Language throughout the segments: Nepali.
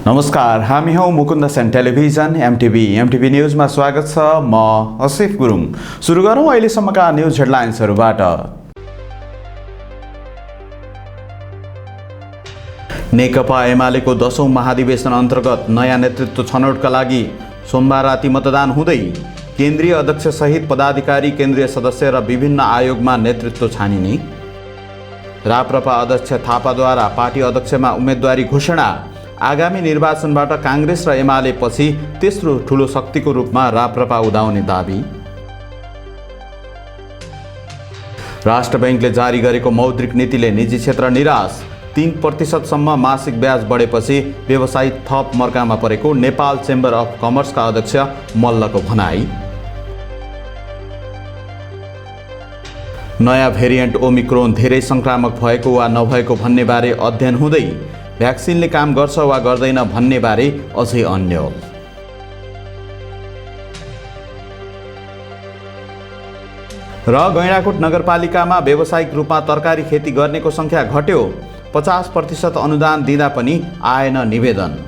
नमस्कार, हामी हौ मुकुन्द सेन टेलिभिजन एमटिभी न्यूजमा स्वागत छ। म असिफ गुरुङ। सुरु गरौँ अहिलेसम्मका न्यूज हेडलाइन्सहरूबाट। नेकपा एमालेको 10औं महाधिवेशन अन्तर्गत नयाँ नेतृत्व छनौटका लागि सोमबार राति मतदान हुँदै केन्द्रीय अध्यक्ष सहित पदाधिकारी, केन्द्रीय सदस्य र विभिन्न आयोगमा नेतृत्व छानिने। राप्रपा अध्यक्ष थापाद्वारा पार्टी अध्यक्षमा उम्मेदवारी घोषणा। आगामी निर्वाचनबाट कांग्रेस र एमाले पछि तेस्रो ठूलो शक्तिको रूपमा राप्रपा उदाउने दाबी। राष्ट्र बैंकले जारी गरेको मौद्रिक नीतिले निजी क्षेत्र निराश। 3% सम्म मासिक ब्याज बढेपछि व्यवसायी थप मर्कामा परेको नेपाल चेम्बर अफ कमर्सका अध्यक्ष मल्लको भनाई। नयाँ भेरिएन्ट ओमिक्रोन धेरै संक्रामक भएको वा नभएको भन्ने बारे अध्ययन हुँदै भ्याक्सिनले काम गर्छ वा गर्दैन भन्ने बारे अझै अन्यल। र गैंडाकोट नगरपालिकामा व्यावसायिक रूपमा तरकारी खेती गर्नेको संख्या घट्यो। 50% अनुदान दिँदा पनि आएन निवेदन।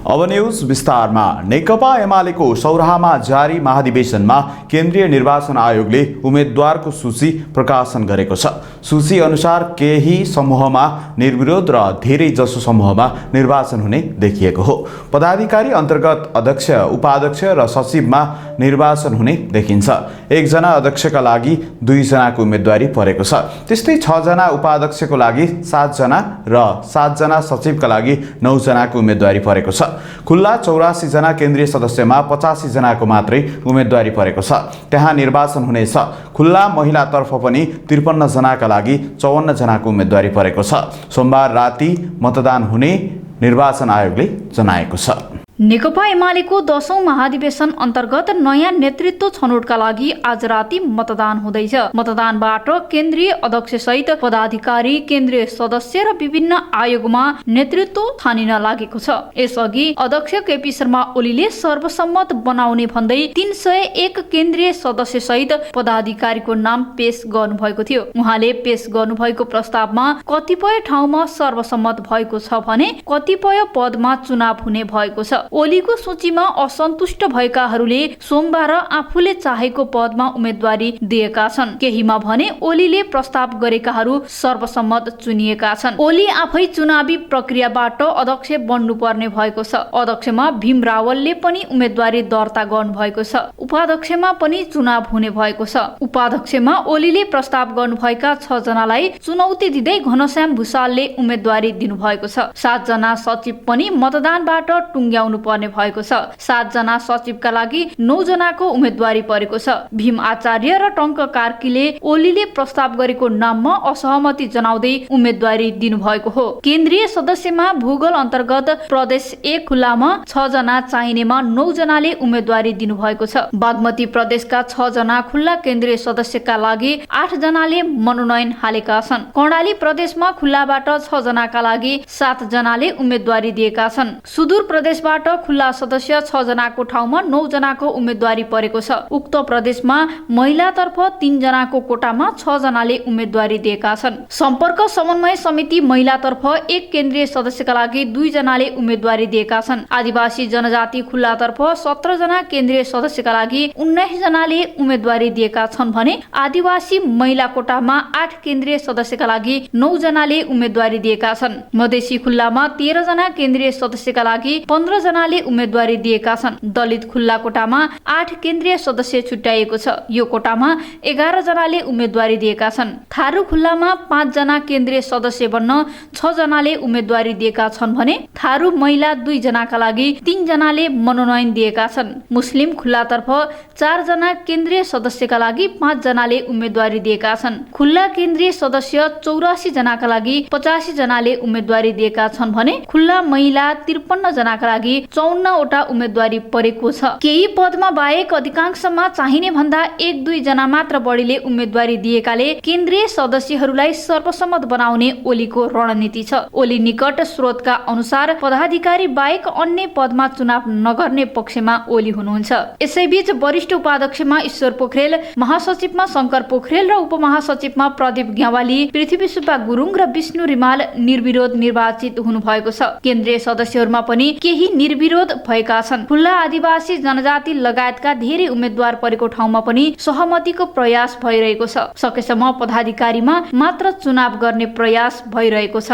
अब न्यूज विस्तारमा। नेकपा एमालेको सौराहामा जारी महाधिवेशनमा केन्द्रीय निर्वाचन आयोगले उम्मेद्वारको सूची प्रकाशन गरेको छ। सूची अनुसार केही समूहमा निर्विरोध र धेरै जसो समूहमा निर्वाचन हुने देखिएको हो। पदाधिकारी अन्तर्गत अध्यक्ष, उपाध्यक्ष र सचिवमा निर्वाचन हुने देखिन्छ। 1 जना अध्यक्षका लागि 2 जनाको उम्मेदवारी परेको छ। त्यस्तै 6 जना उपाध्यक्षको लागि 7 जना र 7 जना सचिवका लागि 9 जनाको उम्मेदवारी परेको छ। खुल्ला 84 जना केन्द्रीय सदस्यमा 85 जनाको मात्रै उम्मेदवारी परेको छ। त्यहाँ निर्वाचन हुनेछ। खुल्ला महिलातर्फ पनि 53 जनाका लागि 54 जनाको उम्मेदवारी परेको छ। सोमबार राति मतदान हुने निर्वाचन आयोगले जनाएको छ। नेकपा एमालेको 10औं महाधिवेशन अन्तर्गत नयाँ नेतृत्व छनौटका लागि आज राति मतदान हुँदैछ। मतदानबाट केन्द्रीय अध्यक्ष सहित पदाधिकारी, केन्द्रीय सदस्य र विभिन्न आयोगमा नेतृत्व छानिन लागेको छ। यसअघि अध्यक्ष केपी शर्मा ओलीले सर्वसम्मत बनाउने भन्दै 301 केन्द्रीय सदस्य सहित पदाधिकारीको नाम पेश गर्नुभएको थियो। उहाँले पेश गर्नुभएको प्रस्तावमा कतिपय ठाउँमा सर्वसम्मत भएको छ भने कतिपय पदमा चुनाव हुने भएको छ। ओलीको सूचीमा असन्तुष्ट भएकाहरूले सोमबार आफूले चाहेको पदमा उम्मेदवारी दिएका छन्। केहीमा भने ओलीले प्रस्ताव गरेकाहरू सर्वसम्मत चुनिएका छन्। ओली आफै चुनावी प्रक्रियाबाट अध्यक्ष बन्नुपर्ने भएको छ। अध्यक्षमा भीम रावलले पनि उम्मेदवारी दर्ता गर्नुभएको छ। उपाध्यक्षमा पनि चुनाव हुने भएको छ। उपाध्यक्षमा ओलीले प्रस्ताव गर्नुभएका 6 जनालाई चुनौती दिँदै घनश्याम भुसालले उम्मेदवारी दिनुभएको छ। 7 जना सचिव पनि मतदानबाट टुङ्ग्याउनु पर्ने भएको छ। 7 जना सचिवका लागि 9 जनाको उम्मेदवारी परेको छ। भीम आचार्य र टंक कार्कीले ओलीले प्रस्ताव गरेको नाममा असहमति जनाउँदै उम्मेदवारी दिनुभएको हो। केन्द्रीय सदस्यमा भूगोल अन्तर्गत प्रदेश 1 खुल्लामा 6 जना चाहिनेमा 9 जनाले उम्मेदवारी दिनुभएको छ। बागमती प्रदेशका 6 जना खुल्ला केन्द्रीय सदस्यका लागि 8 जनाले मनोनयन हालेका छन्। कर्णाली प्रदेशमा खुल्लाबाट 6 जनाका लागि 7 जनाले उम्मेदवारी दिएका छन्। सुदूर प्रदेशबाट खुल्ला सदस्य 6 जनाको ठाउँमा 9 जनाको उम्मेदवारी परेको छ। उक्त प्रदेशमा महिलातर्फ 3 जनाको कोटामा 6 जनाले उम्मेदवारी दिएका छन्। सम्पर्क समन्वय समिति महिलातर्फ 1 केन्द्रीय सदस्यका लागि 2 जनाले उम्मेदवारी दिएका छन्। आदिवासी जनजाति खुल्लातर्फ 17 जना केन्द्रीय सदस्यका लागि 19 जनाले उम्मेदवारी दिएका छन् भने आदिवासी महिला कोटामा 8 केन्द्रीय सदस्यका लागि 9 जनाले उम्मेदवारी दिएका छन्। मधेसी खुल्लामा 13 जना केन्द्रीय सदस्यका लागि 15 जनाले उम्मेदवारी दिएका छन्। दलित खुल्ला कोटामा 8 केन्द्रीय सदस्य छुट्याइएको छ। यो कोटामा 11 जनाले उम्मेदवारी दिएका छन्। थारू खुल्लामा 5 जना केन्द्रीय सदस्य बन्न 6 जनाले उम्मेदवारी दिएका छन् भने थारू महिला 2 जनाका लागि 3 जनाले मनोनयन दिएका छन्। मुस्लिम खुल्लातर्फ 4 जना केन्द्रीय सदस्यका लागि 5 जनाले उम्मेदवारी दिएका छन्। खुल्ला केन्द्रीय सदस्य 84 जनाका लागि 85 जनाले उम्मेदवारी दिएका छन् भने खुल्ला महिला 53 जनाका लागि 54वटा उम्मेदवारी परेको छ। केही पदमा बाहेक अधिकांशमा चाहिने भन्दा 1-2 जना मात्र बढीले उम्मेदवारी दिएकाले केन्द्रीय सदस्यहरूलाई सर्वसम्मत बनाउने ओलीको रणनीति छ। ओली निकट स्रोतका अनुसार पदाधिकारी बाहेक अन्य पदमा चुनाव नगर्ने पक्षमा ओली हुनुहुन्छ। यसैबीच वरिष्ठ उपाध्यक्षमा ईश्वर पोखरेल, महासचिवमा शंकर पोखरेल र उपमहासचिवमा प्रदीप ग्यावाली, पृथ्वी सुब्बा गुरुङ र विष्णु रिमाल निर्विरोध निर्वाचित हुनुभएको छ। केन्द्रीय सदस्यहरूमा पनि केही निर्विरोध भएका छन्। खुल्ला आदिवासी जनजाति लगायतका धेरै उम्मेद्वार परेको ठाउँमा पनि सहमतिको प्रयास भइरहेको छ। सकेसम्म पदाधिकारीमा मात्र चुनाव गर्ने प्रयास भइरहेको छ।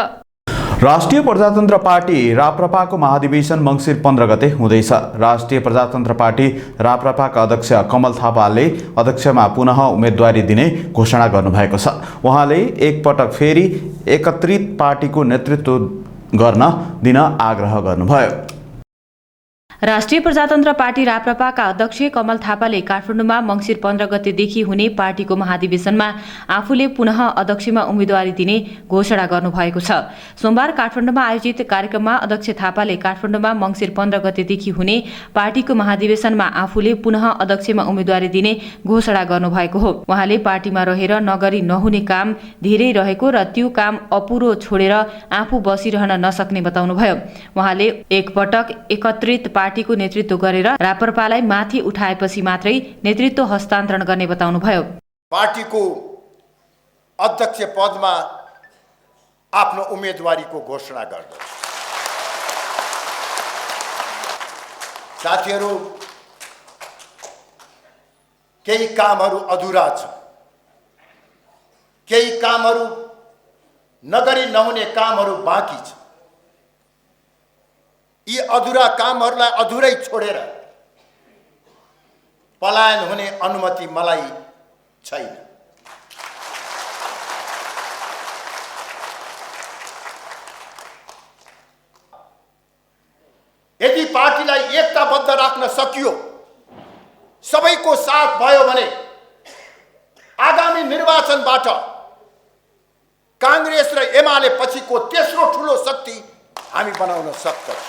राष्ट्रिय प्रजातन्त्र पार्टी राप्रपाको महाधिवेशन मङ्सिर 15 गते हुँदैछ। राष्ट्रिय प्रजातन्त्र पार्टी राप्रपाका अध्यक्ष कमल थापाले अध्यक्षमा पुनः उम्मेदवारी दिने घोषणा गर्नुभएको छ। उहाँले एकपटक फेरि एकत्रित पार्टीको नेतृत्व गर्न दिन आग्रह गर्नुभयो। राष्ट्रिय प्रजातन्त्र पार्टी राप्रपाका अध्यक्ष कमल थापाले काठमाडौँमा मङ्सिर 15 गतेदेखि हुने पार्टीको महाधिवेशनमा आफूले पुनः अध्यक्षमा उम्मेदवारी दिने घोषणा गर्नुभएको छ। सोमबार काठमाडौँमा आयोजित कार्यक्रममा अध्यक्ष थापाले काठमाडौँमा मङ्सिर 15 गतेदेखि हुने पार्टीको महाधिवेशनमा आफूले पुनः अध्यक्षमा उम्मेदवारी दिने घोषणा गर्नुभएको हो। उहाँले पार्टीमा रहेर नगरी नहुने काम धेरै रहेको र त्यो काम अपुरो छोडेर आफू बसिरहन नसक्ने बताउनुभयो। उहाँले एकपटक एकत्रित पार्टीको नेतृत्व गरेर राप्रपालाई माथि उठाएपछि मात्रै नेतृत्व हस्तान्तरण गर्ने बताउनुभयो। पार्टीको अध्यक्ष पदमा आफ्नो उम्मेदवारीको घोषणा गर्दछु। साथीहरू, केही कामहरू अधुरा छ, केही कामहरू नगरी नहुने कामहरू बाँकी छ। यी अधुरा कामहरूलाई अधुरै छोडेर पलायन हुने अनुमति मलाई छैन। यदि पार्टीलाई एकताबद्ध राख्न सकियो, सबैको साथ भयो भने आगामी निर्वाचनबाट कांग्रेस र एमाले पछिको तेस्रो ठूलो शक्ति हामी बनाउन सक्छौं।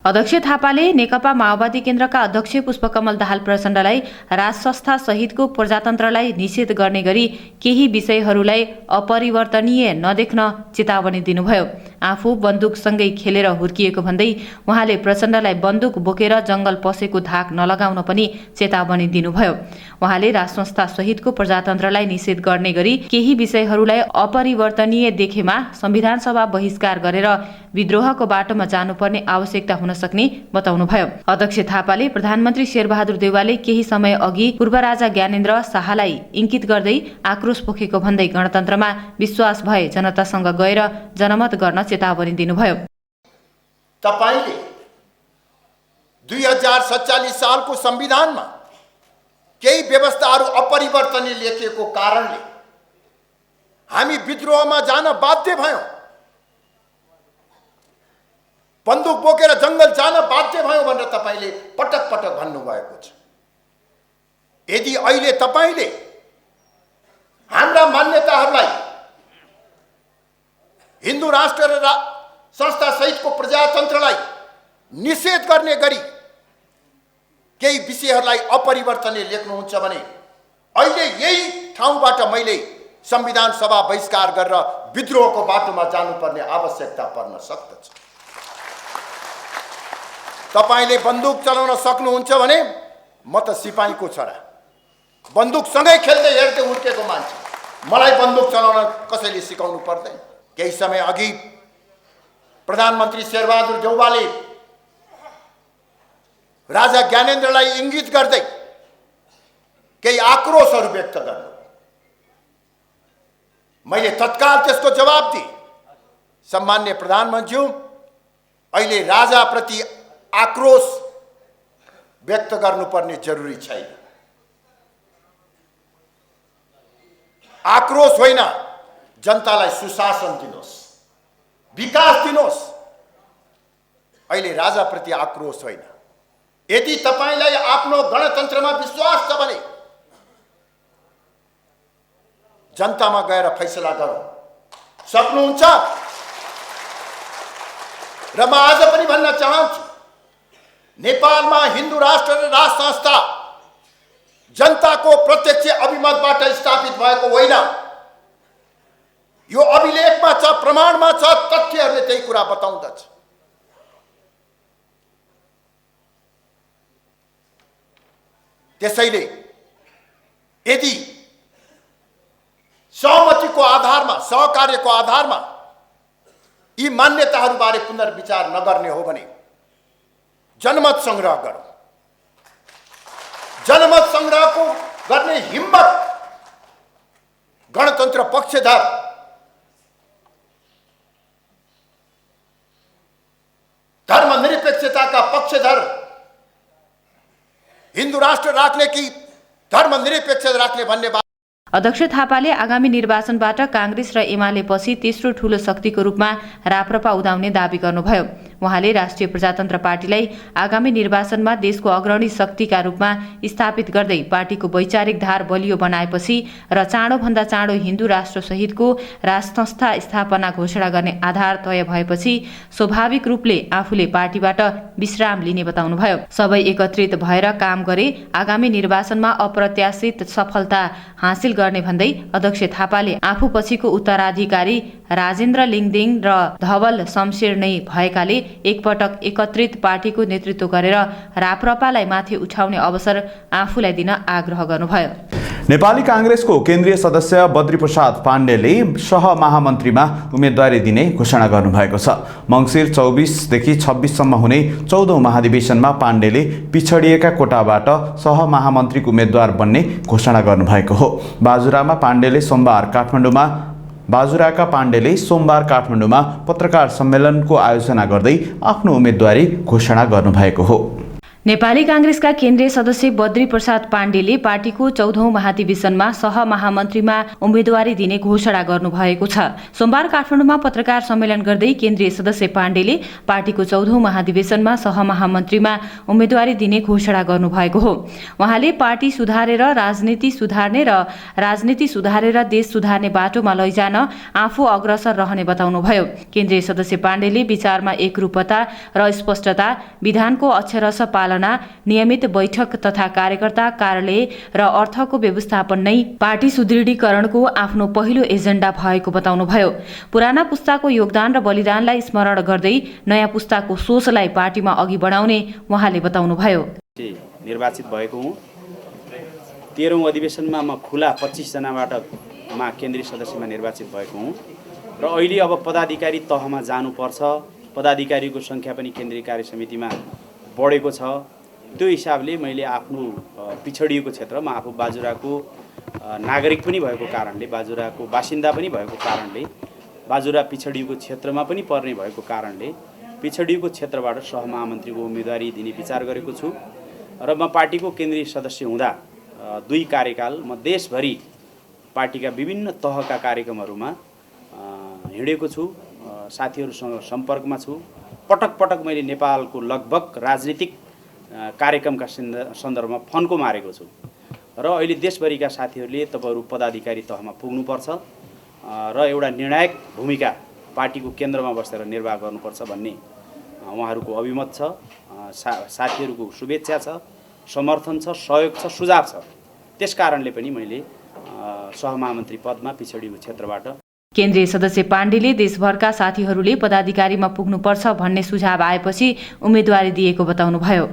अध्यक्ष थापाले नेकपा माओवादी केन्द्रका अध्यक्ष पुष्पकमल दाहाल प्रचण्डलाई राज संस्था सहितको प्रजातन्त्रलाई निषेध गर्ने गरी केही विषयहरूलाई अपरिवर्तनीय नदेख्न चेतावनी दिनुभयो। आफू बन्दुकसँगै खेलेर हुर्किएको भन्दै उहाँले प्रचण्डलाई बन्दुक बोकेर जंगल पसेको धाक नलगाउन पनि चेतावनी दिनुभयो। उहाँले राज संस्था सहितको प्रजातन्त्रलाई निषेध गर्ने गरी केही विषयहरूलाई अपरिवर्तनीय देखेमा संविधान सभा बहिष्कार गरेर विद्रोहको बाटोमा जानुपर्ने आवश्यकता हुन सक्ने बताउनुभयो। अध्यक्ष थापाले प्रधानमन्त्री शेरबहादुर देउवाले केही समय अघि पूर्व राजा ज्ञानेन्द्र शाहलाई इंकित गर्दै आक्रोश पोखेको भन्दै गणतन्त्रमा विश्वास भए जनतासँग गएर जनमत गर्न चेतावनी दिनुभयो। तपाईले 2047 सालको संविधानमा केही व्यवस्थाहरू अपरिवर्तनीय लेखिएको कारणले हामी विद्रोहमा जान बाध्य भयौं, बन्दुक बोकेर जंगल जान बाध्य भयो भनेर तपाईले पटक पटक भन्नुभएको छ। यदि अहिले तपाईले हाम्रा मान्यताहरूलाई हिन्दू राष्ट्र र संस्था सहितको प्रजातन्त्रलाई निषेध गर्ने गरी केही विषयहरूलाई अपरिवर्तनीय लेख्नुहुन्छ भने अहिले यही ठाउँबाट मैले संविधान सभा बहिष्कार गरेर विद्रोहको बाटोमा जानुपर्ने आवश्यकता पर्न सक्दछ। तपाईले बन्दुक चलाउन सक्नुहुन्छ भने म त सिपाहीको छोरा, बन्दुकसँगै खेल्दै हेर्दै उठेको मान्छे, मलाई बन्दुक चलाउन कसैले सिकाउनु पर्दैन। केही समय अघि प्रधानमन्त्री शेरबहादुर देउवाले राजा ज्ञानेन्द्रलाई इंगित गर्दै केही आक्रोशहरू व्यक्त गर्नु, मैले तत्काल त्यसको जवाब दिए। सम्माननीय प्रधानमन्त्री, अहिले राजाप्रति आक्रोश व्यक्त गर्नुपर्ने जरुरी छैन। आक्रोश होइन, जनतालाई सुशासन दिनुहोस्, विकास दिनुहोस्। अहिले राजाप्रति आक्रोश होइन। यदि तपाईलाई आफ्नो गणतन्त्रमा विश्वास छ भने जनतामा गएर फैसला गरौँ। सक्नुहुन्छ र म आज पनि भन्न चाहन्छु, नेपालमा हिन्दू राष्ट्र र राज संस्था जनताको प्रत्यक्ष अभिमतबाट स्थापित भएको होइन। यो अभिलेखमा छ, प्रमाणमा छ, तथ्यहरूले त्यही कुरा बताउँदछ। त्यसैले यदि सहमतिको आधारमा, सहकार्यको आधारमा यी मान्यताहरूबारे पुनर्विचार नगर्ने हो भने जनमत संग्रह गरौँ। जनमत संग्रहको गर्ने हिम्मत गणतन्त्र पक्षधर धर्मनिरपेक्षताका पक्षधर, हिन्दू राष्ट्र राख्ने कि धर्मनिरपेक्ष राख्ने भन्ने बात। अध्यक्ष थापाले आगामी निर्वाचनबाट कांग्रेस र एमाले पछि तेस्रो ठूलो शक्तिको रूपमा राप्रपा उदाउने दावी गर्नुभयो। उहाँले राष्ट्रिय प्रजातन्त्र पार्टीलाई आगामी निर्वाचनमा देशको अग्रणी शक्तिका रूपमा स्थापित गर्दै पार्टीको वैचारिक धार बलियो बनाएपछि र चाँडोभन्दा चाँडो हिन्दू राष्ट्र सहितको राज संस्था स्थापना घोषणा गर्ने आधार तय भएपछि स्वाभाविक रूपले आफूले पार्टीबाट विश्राम लिने बताउनुभयो। सबै एकत्रित भएर काम गरे आगामी निर्वाचनमा अप्रत्याशित सफलता हासिल गर्ने भन्दै अध्यक्ष थापाले आफू पछिको उत्तराधिकारी राजेन्द्र लिङदेन र धवल शमशेर नै भएकाले एकपटक एकत्रित पार्टीको नेतृत्व गरेर राप्रपालाई माथि उठाउने अवसर आफूलाई दिन आग्रह गर्नुभयो। नेपाली कांग्रेसको केन्द्रीय सदस्य बद्रीप्रसाद पाण्डेले सहमहामन्त्रीमा उम्मेदवारी दिने घोषणा गर्नुभएको छ। मङ्सिर 24 देखि 26 सम्म हुने 14औं महाधिवेशनमा पाण्डेले पिछडिएका कोटाबाट सहमहामन्त्रीको उम्मेदवार बन्ने घोषणा गर्नुभएको हो। बाजुराका पाण्डेले सोमबार काठमाडौँमा पत्रकार सम्मेलनको आयोजना गर्दै आफ्नो उम्मेदवारी घोषणा गर्नुभएको हो। नेपाली कांग्रेसका केन्द्रीय सदस्य बद्रीप्रसाद पाण्डेले पार्टीको 14औं महाधिवेशनमा सहमहामन्त्रीमा उम्मेदवारी दिने घोषणा गर्नुभएको छ। सोमबार काठमाडौँमा पत्रकार सम्मेलन गर्दै केन्द्रीय सदस्य पाण्डेले पार्टीको 14औं महाधिवेशनमा सहमहामन्त्रीमा उम्मेदवारी दिने घोषणा गर्नुभएको हो। उहाँले पार्टी सुधारेर राजनीति सुधार्ने र राजनीति सुधारेर देश सुधार्ने बाटोमा लैजान आफू अग्रसर रहने बताउनुभयो। केन्द्रीय सदस्य पाण्डेले विचारमा एकरूपता र स्पष्टता, विधानको अक्षरश पालना, नियमित बैठक तथा कार्यकर्ता कार्यालय र अर्थको व्यवस्थापन नै पार्टी सुदृढीकरणको आफ्नो पहिलो एजेन्डा भएको बताउनुभयो। पुराना पुस्ताको योगदान र बलिदानलाई स्मरण गर्दै नयाँ पुस्ताको सोचलाई पार्टीमा अघि बढाउने उहाँले बताउनुभयो। निर्वाचित भएको हुँ। 13औं अधिवेशनमा म खुला 25 जनाबाट केन्द्रीय सदस्यमा निर्वाचित भएको हुँ र अहिले अब पदाधिकारी तहमा जानुपर्छ। पदाधिकारीको संख्या पनि केन्द्रीय कार्य समितिमा बढेको छ। त्यो हिसाबले मैले आफ्नो पिछडिएको क्षेत्रमा आफू बाजुराको नागरिक पनि भएको कारणले, बाजुराको बासिन्दा पनि भएको कारणले, बाजुरा पिछडिएको क्षेत्रमा पनि पर्ने भएको कारणले पिछडिएको क्षेत्रबाट सहमहामन्त्रीको उम्मेदवारी दिने विचार गरेको छु र म पार्टीको केन्द्रीय सदस्य हुँदा 2 कार्यकाल म देशभरि पार्टीका विभिन्न तहका कार्यक्रमहरूमा हिँडेको छु, साथीहरूसँग सम्पर्कमा छु। पटक पटक मैले नेपालको लगभग राजनीतिक कार्यक्रमका सन्दर्भमा फन्को मारेको छु र अहिले देशभरिका साथीहरूले तपाईहरु पदाधिकारी तहमा पुग्नुपर्छ र एउटा निर्णायक भूमिका पार्टीको केन्द्रमा बसेर निर्वाह गर्नुपर्छ भन्ने उहाँहरूको अभिमत छ। साथीहरूको शुभेच्छा छ, समर्थन छ, सहयोग छ, सुझाव छ। त्यसकारणले पनि मैले सहमहामन्त्री पदमा पिछडिएको क्षेत्रबाट केन्द्रीय सदस्य पाण्डेले देशभरका साथीहरूले पदाधिकारीमा पुग्नुपर्छ भन्ने सुझाव आएपछि उम्मेदवारी दिएको बताउनुभयो।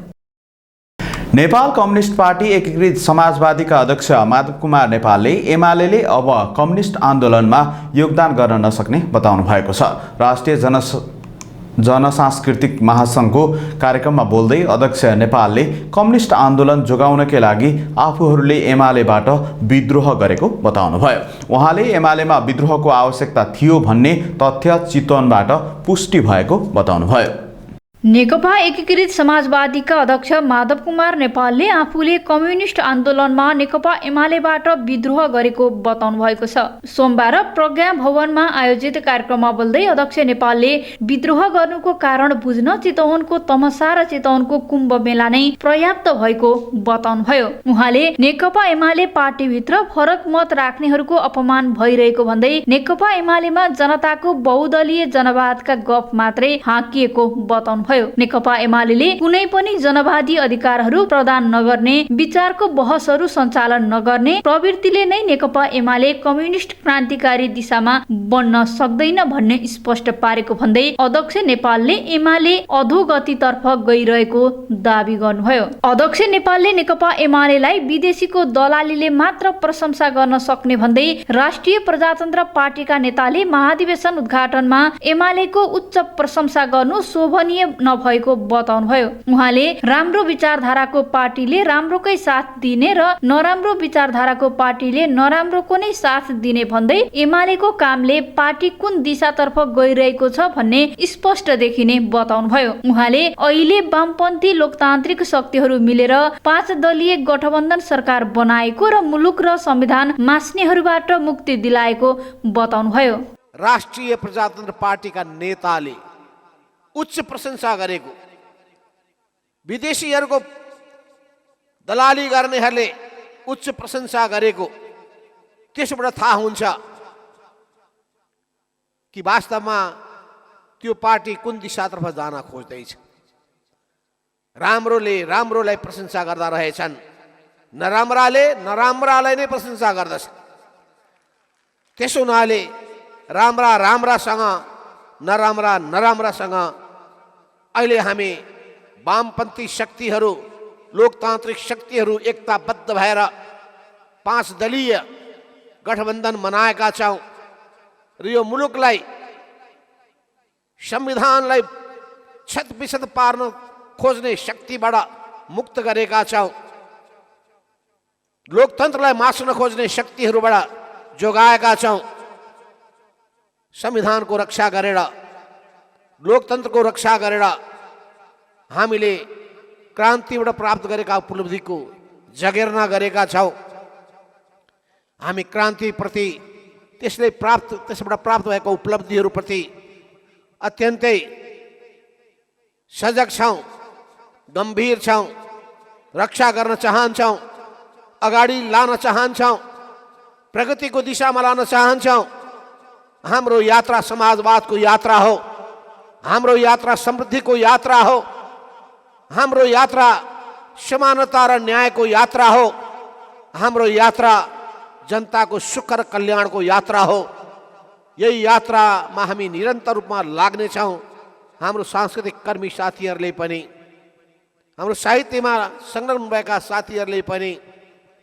नेपाल कम्युनिस्ट पार्टी एकीकृत समाजवादीका अध्यक्ष माधव कुमार नेपालले एमालेले अब कम्युनिस्ट आन्दोलनमा योगदान गर्न नसक्ने बताउनु भएको छ। राष्ट्रिय जनसांस्कृतिक महासंघको कार्यक्रममा बोल्दै अध्यक्ष नेपालले कम्युनिस्ट आन्दोलन जोगाउनकै लागि आफूहरूले एमालेबाट विद्रोह गरेको बताउनुभयो। उहाँले एमालेमा विद्रोहको आवश्यकता थियो भन्ने तथ्य चितवनबाट पुष्टि भएको बताउनुभयो। नेकपा एकीकृत समाजवादीका अध्यक्ष माधव कुमार नेपालले आफूले कम्युनिस्ट आन्दोलनमा नेकपा एमालेबाट विद्रोह गरेको बताउनु भएको छ। सोमबार प्रज्ञा भवनमा आयोजित कार्यक्रममा बोल्दै अध्यक्ष नेपालले विद्रोह गर्नुको कारण बुझ्न चितवनको तमसा र चितवनको कुम्भ मेला नै पर्याप्त भएको बताउनुभयो। उहाँले नेकपा एमाले पार्टीभित्र फरक मत राख्नेहरूको अपमान भइरहेको भन्दै नेकपा एमालेमा जनताको बहुदलीय जनवादका गफ मात्रै हाँकिएको बताउनुभयो। नेकपा एमाले कुनै पनि जनवादी अधिकारहरू प्रदान नगर्ने, विचारको बहसहरू सञ्चालन नगर्ने प्रवृत्तिले नै नेकपा एमाले कम्युनिस्ट क्रान्तिकारी दिशामा बन्न सक्दैन भन्ने स्पष्ट पारेको भन्दै अध्यक्ष नेपालले एमाले अधोगतितर्फ गइरहेको दाबी गर्नुभयो। अध्यक्ष नेपालले नेकपा एमालेलाई विदेशीको दलालीले मात्र प्रशंसा गर्न सक्ने भन्दै राष्ट्रिय प्रजातन्त्र पार्टीका नेताले महाधिवेशन उद्घाटनमा एमालेको उच्च प्रशंसा गर्नु शोभनीय नभएको बताउनुभयो। उहाँले राम्रो विचारधाराको पार्टीले राम्रोकै साथ दिने र नराम्रो विचारधाराको पार्टीले नराम्रोको नै साथ दिने भन्दै एमालेको कामले पार्टी कुन दिशातर्फ गइरहेको छ भन्ने स्पष्ट देखिने बताउनुभयो। उहाँले अहिले वामपन्थी लोकतान्त्रिक शक्तिहरू मिलेर 5 दलीय गठबन्धन सरकार बनाएको र मुलुक र संविधान मास्नेहरूबाट मुक्ति दिलाएको बताउनुभयो। राष्ट्रिय प्रजातन्त्र पार्टीका नेताले उच्च प्रशंसा गरेको, विदेशीहरूको दलाली गर्नेहरूले उच्च प्रशंसा गरेको, त्यसबाट थाहा हुन्छ कि वास्तवमा त्यो पार्टी कुन दिशातर्फ जान खोज्दैछ। राम्रोले राम्रोलाई प्रशंसा गर्दा रहेछन्, नराम्राले नराम्रालाई नै प्रशंसा गर्दछ। त्यसो हुनाले राम्रा राम्रासँग, नराम्रा नराम्रासँग अहिले हामी वामपन्थी शक्तिहरू, लोकतान्त्रिक शक्तिहरू एकताबद्ध भएर 5 दलीय गठबन्धन बनाएका छौँ र यो मुलुकलाई, संविधानलाई छतबिछत पार्न खोज्ने शक्तिबाट मुक्त गरेका छौँ। लोकतन्त्रलाई मास्न खोज्ने शक्तिहरूबाट जोगाएका छौँ। संविधानको रक्षा गरेर, लोकतन्त्रको रक्षा गरेर हामीले क्रान्तिबाट प्राप्त गरेका उपलब्धिको जगेर्ना गरेका छौँ। हामी क्रान्तिप्रति, त्यसबाट प्राप्त भएको उपलब्धिहरूप्रति अत्यन्तै सजग छौँ, गम्भीर छौँ, रक्षा गर्न चाहन्छौँ, अगाडि लान चाहन्छौँ, प्रगतिको दिशामा लान चाहन्छौँ। हाम्रो यात्रा समाजवादको यात्रा हो, हाम्रो यात्रा समृद्धिको यात्रा हो, हाम्रो यात्रा समानता र न्यायको यात्रा हो, हाम्रो यात्रा जनताको सुख र कल्याणको यात्रा हो। यही यात्रामा हामी निरन्तर रूपमा लाग्नेछौँ। हाम्रो सांस्कृतिक कर्मी साथीहरूले पनि, हाम्रो साहित्यमा संलग्न भएका साथीहरूले पनि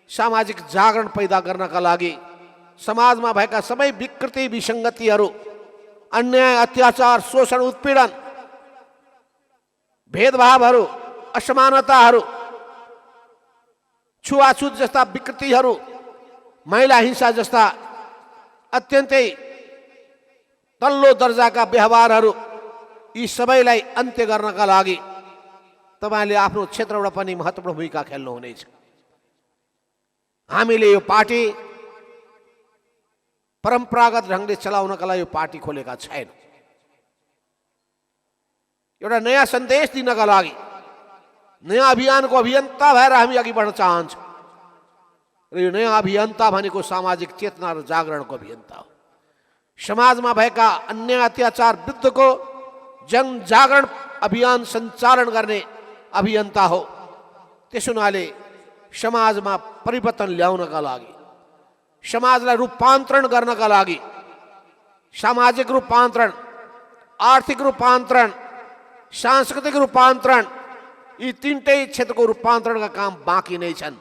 सामाजिक जागरण पैदा गर्नका लागि समाजमा भएका सबै विकृति, विसङ्गतिहरू, अन्याय, अत्याचार, शोषण, उत्पीडन, भेदभावहरू, असमानताहरू, छुवाछुत जस्ता विकृतिहरू, महिला हिंसा जस्ता अत्यन्तै तल्लो दर्जाका व्यवहारहरू, यी सबैलाई अन्त्य गर्नका लागि तपाईँले आफ्नो क्षेत्रबाट पनि महत्त्वपूर्ण भूमिका खेल्नुहुनेछ। हामीले यो पार्टी परम्परागत ढङ्गले चलाउनका लागि यो पार्टी खोलेका छैन। एउटा नयाँ सन्देश दिनका लागि, नयाँ अभियानको अभियन्ता भएर हामी अघि बढ्न चाहन्छौँ र यो नयाँ अभियन्ता भनेको सामाजिक चेतना र जागरणको अभियन्ता हो। समाजमा भएका अन्याय अत्याचार विरुद्धको जनजागरण अभियान सञ्चालन गर्ने अभियन्ता हो। त्यसो हुनाले समाजमा परिवर्तन ल्याउनका लागि, समाजलाई रूपान्तरण गर्नका लागि, सामाजिक रूपान्तरण, आर्थिक रूपान्तरण, सांस्कृतिक रूपान्तरण, यी तीनटै क्षेत्रको रूपान्तरणका काम बाँकी नै छन्।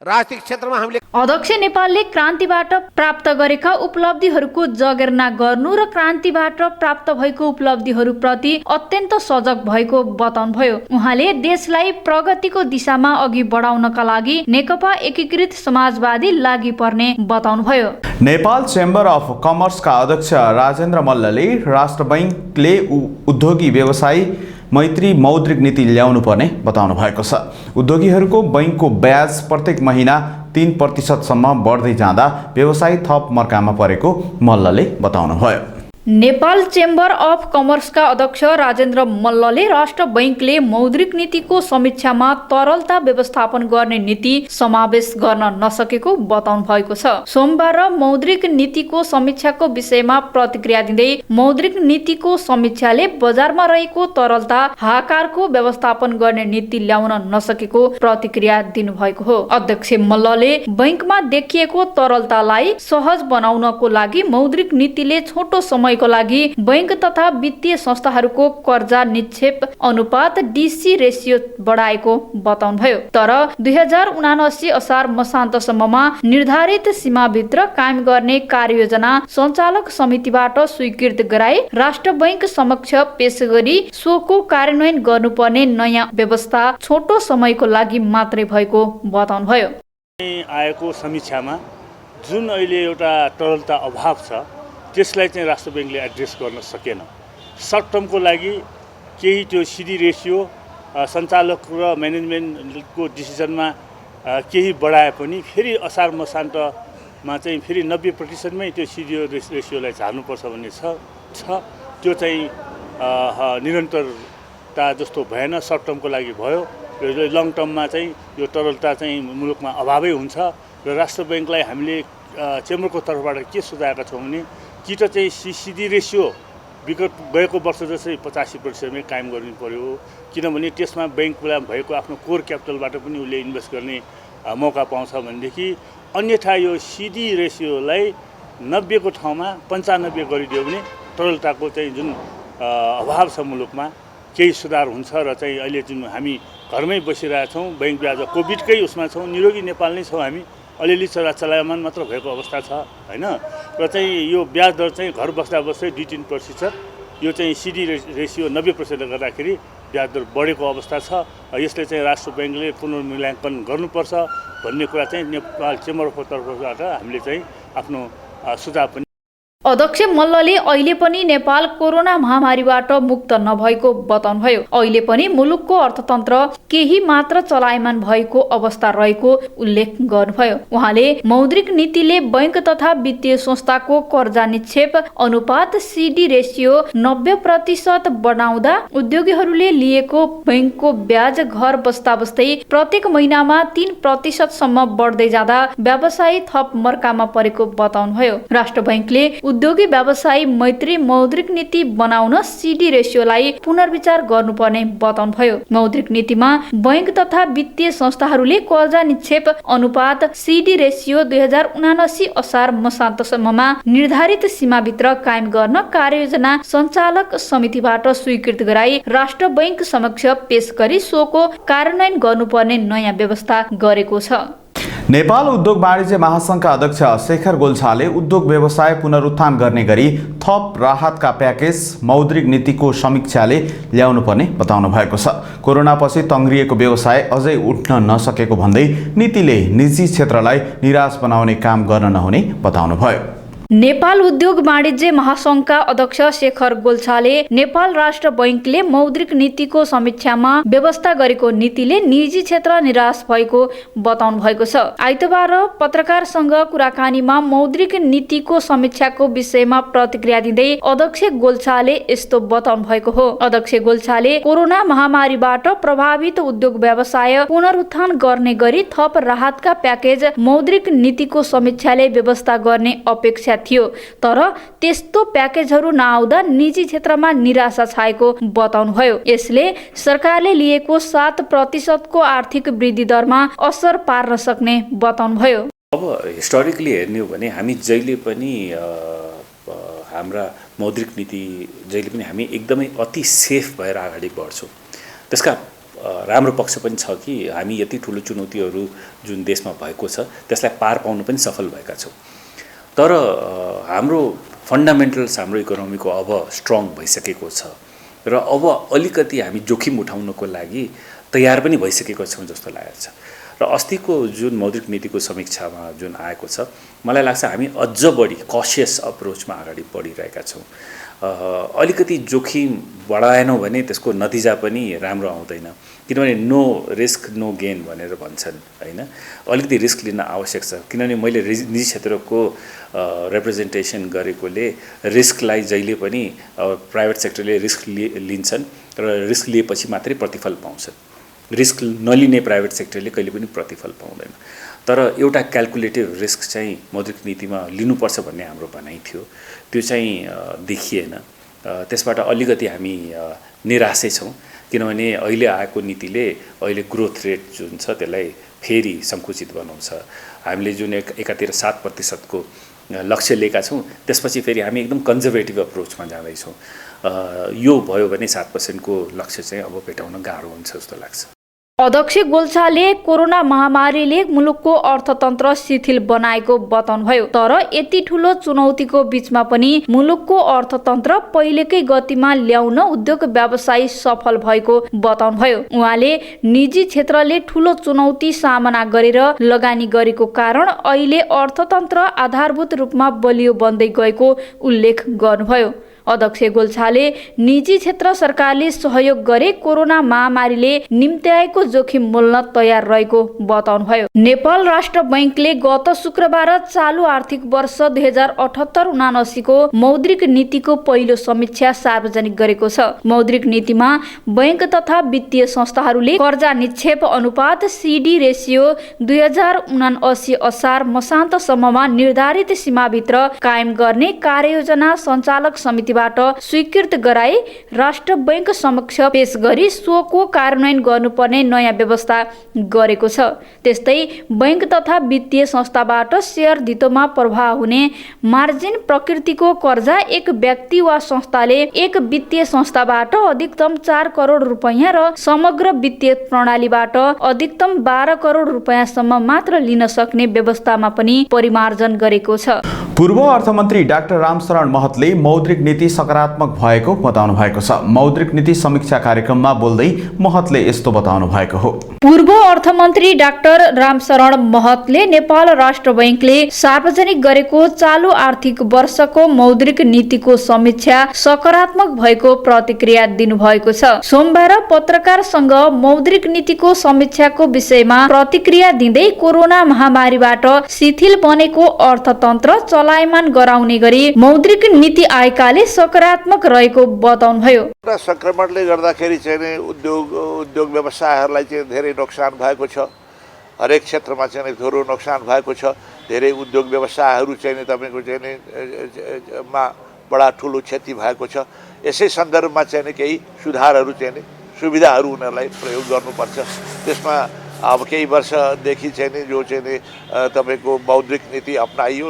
राजनीतिक क्षेत्रमा हामीले अध्यक्ष नेपालले क्रान्तिबाट प्राप्त गरेका उपलब्धिहरूको जगेर्ना गर्नु र क्रान्तिबाट प्राप्त भएको उपलब्धिहरूप्रति अत्यन्त सजग भएको बताउनुभयो। उहाँले देशलाई प्रगतिको दिशामा अघि बढाउनका लागि नेकपा एकीकृत समाजवादी लागि पर्ने बताउनुभयो। नेपाल चेम्बर अफ कमर्सका अध्यक्ष राजेन्द्र मल्लले राष्ट्र बैंकले उद्योगी व्यवसायी मैत्री मौद्रिक नीति ल्याउनु पर्ने बताउनु भएको छ। उद्योगीहरूको बैंकको ब्याज प्रत्येक महिना 3% सम्म बढ्दै जाँदा व्यवसायी थप मर्कामा परेको मल्लले बताउनुभयो। नेपाल चेम्बर अफ कमर्सका अध्यक्ष राजेन्द्र मल्लले राष्ट्र बैंकले मौद्रिक नीतिको समीक्षामा तरलता व्यवस्थापन गर्ने नीति समावेश गर्न नसकेको बताउनु भएको छ। सोमबार मौद्रिक नीतिको समीक्षाको विषयमा प्रतिक्रिया दिँदै मौद्रिक नीतिको समीक्षाले बजारमा रहेको तरलता हाहाकारको व्यवस्थापन गर्ने नीति ल्याउन नसकेको प्रतिक्रिया दिनुभएको हो। अध्यक्ष मल्लले बैंकमा देखिएको तरलतालाई सहज बनाउनको लागि मौद्रिक नीतिले छोटो समय को लागि बैंक तथा वित्तीय संस्थाहरूको कर्जा निक्षेप अनुपात डीसी रेशियो बढाएको बताउनुभयो। तर 2079 असार मसान्तसम्ममा निर्धारित सीमाभित्र कायम गर्ने कार्ययोजना सञ्चालक समितिबाट स्वीकृत गराई राष्ट्र बैंक समक्ष पेश गरी सोको कार्यान्वयन गर्नुपर्ने नयाँ व्यवस्था छोटो समयको लागि मात्रै भएको बताउनुभयो। आएको समीक्षामा जुन अहिले एउटा तरलता अभाव छ त्यसलाई चाहिँ राष्ट्र बैंकले एड्रेस गर्न सकेन। सर्ट टर्मको लागि केही त्यो सिडी रेसियो सञ्चालक र म्यानेजमेन्टको डिसिजनमा केही बढाए पनि फेरि असार मसान्तमा चाहिँ फेरि 90%मै त्यो सिडी रेसियोलाई झार्नुपर्छ भन्ने छ त्यो चाहिँ निरन्तरता जस्तो भएन। सर्ट टर्मको लागि भयो र लङ टर्ममा चाहिँ यो तरलता चाहिँ मुलुकमा अभावै हुन्छ र राष्ट्र बैंकलाई हामीले चेम्बरको तर्फबाट के सुझाएका छौँ भने कि त चाहिँ सिडी रेसियो विगत गएको वर्ष जस्तै 85%मै कायम गर्नु पर्यो, किनभने त्यसमा बैंकलाई भएको आफ्नो कोर क्यापिटलबाट पनि उसले इन्भेस्ट गर्ने मौका पाउँछ भनेदेखि। अन्यथा यो सिडी रेसियोलाई 90 को ठाउँमा 95 गरिदियो भने तरलताको चाहिँ जुन अभाव छ मुलुकमा केही सुधार हुन्छ र चाहिँ अहिले जुन हामी घरमै बसिरहेछौँ बैंक ब्याज कोभिडकै उसमा छौँ, निरोगी नेपाल नै छौँ हामी, अलिअलि चलायमान मात्र भएको अवस्था छ हैन। र चाहिँ यो ब्याज दर चाहिँ घर बस्दा बस्दै 2-3% यो चाहिँ सिडी रेसियो 90% गर्दाखेरि ब्याज दर बढेको अवस्था छ। यसले चाहिँ राष्ट्र बैंकले पुनर्मूल्याङ्कन गर्नुपर्छ भन्ने कुरा चाहिँ नेपाल चेम्बरको तर्फबाट हामीले चाहिँ आफ्नो सुझाव पनि। अध्यक्ष मल्लले अहिले पनि नेपाल कोरोना महामारीबाट मुक्त नभएको बताउनुभयो। अहिले पनि मुलुकको अर्थतन्त्र केही मात्र चलायमान भएको अवस्था रहेको उल्लेख गर्नुभयो। उहाँले मौद्रिक नीतिले बैंक तथा वित्तीय संस्थाको कर्जा निक्षेप अनुपात सिडी रेसियो 90% बनाउँदा उद्योगीहरूले लिएको बैंकको ब्याज घर बस्दा बस्दै प्रत्येक महिनामा 3% सम्म बढ्दै जाँदा व्यवसायी थप मर्कामा परेको बताउनुभयो। राष्ट्र बैंकले उद्योगी व्यवसायी मैत्री मौद्रिक नीति बनाउन सिडी रेसियोलाई पुनर्विचार गर्नुपर्ने बताउनुभयो। मौद्रिक नीतिमा बैंक तथा वित्तीय संस्थाहरूले कर्जा निक्षेप अनुपात सिडी रेसियो 2079 असार मसान्तसम्ममा निर्धारित सीमाभित्र कायम गर्न कार्ययोजना सञ्चालक समितिबाट स्वीकृत गराई राष्ट्र बैंक समक्ष पेश गरी सोको कार्यान्वयन गर्नुपर्ने नयाँ व्यवस्था गरेको छ। नेपाल उद्योग वाणिज्य महासंघका अध्यक्ष शेखर गोल्छाले उद्योग व्यवसाय पुनरुत्थान गर्ने गरी थप राहतका प्याकेज मौद्रिक नीतिको समीक्षाले ल्याउनु पर्ने बताउनु भएको छ। कोरोनापछि तङ्ग्रिएको व्यवसाय अझै उठ्न नसकेको भन्दै नीतिले निजी क्षेत्रलाई निराश बनाउने काम गर्न नहुने बताउनुभयो। नेपाल उद्योग वाणिज्य महासंघका अध्यक्ष शेखर गोल्छाले नेपाल राष्ट्र बैंकले मौद्रिक नीतिको समीक्षामा व्यवस्था गरेको नीतिले निजी क्षेत्र निराश भएको बताउनु भएको छ। आइतबार पत्रकारसँग कुराकानीमा मौद्रिक नीतिको समीक्षाको विषयमा प्रतिक्रिया दिँदै अध्यक्ष गोल्छाले यस्तो बताउनु भएको हो। अध्यक्ष गोल्छाले कोरोना महामारीबाट प्रभावित उद्योग व्यवसाय पुनरुत्थान गर्ने गरी थप राहतका प्याकेज मौद्रिक नीतिको समीक्षाले व्यवस्था गर्ने अपेक्षा थियो, तर त्यस्तो प्याकेजहरू नआउँदा निजी क्षेत्रमा निराशा छाएको बताउनुभयो। यसले सरकारले लिएको 7% को आर्थिक वृद्धि दरमा असर पार्न सक्ने बताउनुभयो। अब हिस्टोरिकली हेर्ने हो भने हामी जहिले पनि हाम्रा मौद्रिक नीति जहिले पनि हामी एकदमै अति सेफ भएर अगाडि बढ्छौँ। त्यसका राम्रो पक्ष पनि छ कि हामी यति ठुलो चुनौतीहरू जुन देशमा भएको छ त्यसलाई पार पाउनु पनि सफल भएका छौँ। तर हाम्रो फन्डामेन्टल्स हाम्रो इकोनोमीको अब स्ट्रङ भइसकेको छ र अब अलिकति हामी जोखिम उठाउनको लागि तयार पनि भइसकेको छौँ जस्तो लागेको छ। र अस्तिको जुन मौद्रिक नीतिको समीक्षामा जुन आएको छ मलाई लाग्छ हामी अझ बढी कसियस अप्रोचमा अगाडि बढिरहेका छौँ। अलिकति जोखिम बढाएनौँ भने त्यसको नतिजा पनि राम्रो आउँदैन, किनभने नो रिस्क नो गेन भनेर भन्छन् होइन। अलिकति रिस्क लिन आवश्यक छ, किनभने मैले निजी क्षेत्रको रिप्रेजेन्टेसन गरेकोले रिस्कलाई जहिले पनि प्राइभेट सेक्टरले रिस्क लिन्छन् र रिस्क लिएपछि मात्रै प्रतिफल पाउँछन्। रिस्क नलिने प्राइभेट सेक्टरले कहिले पनि प्रतिफल पाउँदैन। तर एउटा क्याल्कुलेटिभ रिस्क चाहिँ मौद्रिक नीतिमा लिनुपर्छ भन्ने हाम्रो भनाइ थियो, त्यो चाहिँ देखिएन। त्यसबाट अलिकति हामी निराशै छौँ, किनभने अहिले आएको नीतिले अहिले ग्रोथ रेट जुन छ त्यसलाई फेरि सङ्कुचित बनाउँछ। हामीले जुन एकातिर 7% लक्ष्य लिएका छौँ, त्यसपछि फेरि हामी एकदम कन्जर्भेटिभ अप्रोचमा जाँदैछौँ। यो भयो भने 7% लक्ष्य चाहिँ अब भेटाउन गाह्रो हुन्छ जस्तो लाग्छ। अध्यक्ष गोल्छाले कोरोना महामारीले मुलुकको अर्थतन्त्र शिथिल बनाएको बताउनुभयो। तर यति ठूलो चुनौतीको बीचमा पनि मुलुकको अर्थतन्त्र पहिलेकै गतिमा ल्याउन उद्योग व्यवसायी सफल भएको बताउनुभयो। उहाँले निजी क्षेत्रले ठूलो चुनौती सामना गरेर लगानी गरेको कारण अहिले अर्थतन्त्र आधारभूत रूपमा बलियो बन्दै गएको उल्लेख गर्नुभयो। अध्यक्ष गोल्छाले निजी क्षेत्र सरकारले सहयोग गरे कोरोना महामारीले निम्त्याएको जोखिम मोल्न तयार रहेको बताउनुभयो। नेपाल राष्ट्र बैंकले गत शुक्रबार चालु आर्थिक वर्ष 2078-79 को मौद्रिक नीतिको पहिलो समीक्षा सार्वजनिक गरेको छ। मौद्रिक नीतिमा बैंक तथा वित्तीय संस्थाहरूले कर्जा निक्षेप अनुपात CD रेसियो 2079 असार मसान्तसम्ममा निर्धारित सीमाभित्र कायम गर्ने कार्ययोजना सञ्चालक समिति बाट स्वीकृत गराई राष्ट्र बैंक समक्ष पेश गरी सोको कार्यान्वयन गर्नुपर्ने नयाँ व्यवस्था गरेको छ। त्यस्तै बैंक तथा वित्तीय संस्थाबाट शेयर धितोमा प्रभाव हुने मार्जिन प्रकृतिको कर्जा एक व्यक्ति वा संस्थाले एक वित्तीय संस्थाबाट अधिकतम 4 करोड रुपैयाँ र समग्र वित्तीय प्रणालीबाट अधिकतम 12 करोड रुपैयाँसम्म मात्र लिन सक्ने व्यवस्थामा पनि परिमार्जन गरेको छ। पूर्व अर्थमन्त्री डाक्टर रामशरण महतले मौद्रिक नीति सकारात्मक भएको बताउनु भएको छ। मौद्रिक नीति समीक्षा कार्यक्रममा बोल्दै महतले यस्तो बताउनु भएको हो। पूर्व अर्थमन्त्री डाक्टर रामशरण महतले नेपाल राष्ट्र बैंकले सार्वजनिक गरेको चालु आर्थिक वर्षको मौद्रिक नीतिको समीक्षा सकारात्मक भएको प्रतिक्रिया दिनुभएको छ। सोमबार पत्रकारसँग मौद्रिक नीतिको समीक्षाको विषयमा प्रतिक्रिया दिँदै कोरोना महामारीबाट शिथिल बनेको अर्थतन्त्र चलायमान गराउने गरी मौद्रिक नीति आएकाले सकारात्मक रहेको बताउनुभयो। संक्रमणले गर्दाखेरि चाहिँ उद्योग व्यवसायहरूलाई चाहिँ धेरै नोक्सान भएको छ। हरेक क्षेत्रमा चाहिँ थोरो नोक्सान भएको छ। धेरै उद्योग व्यवसायहरू चाहिँ तपाईँको चाहिँ मा बडा ठुलो क्षति भएको छ। यसै सन्दर्भमा चाहिँ केही सुधारहरू चाहिँ सुविधाहरू उनीहरूलाई प्रयोग गर्नुपर्छ। त्यसमा अब केही वर्षदेखि चाहिँ जो चाहिँ तपाईँको मौद्रिक नीति अपनाइयो,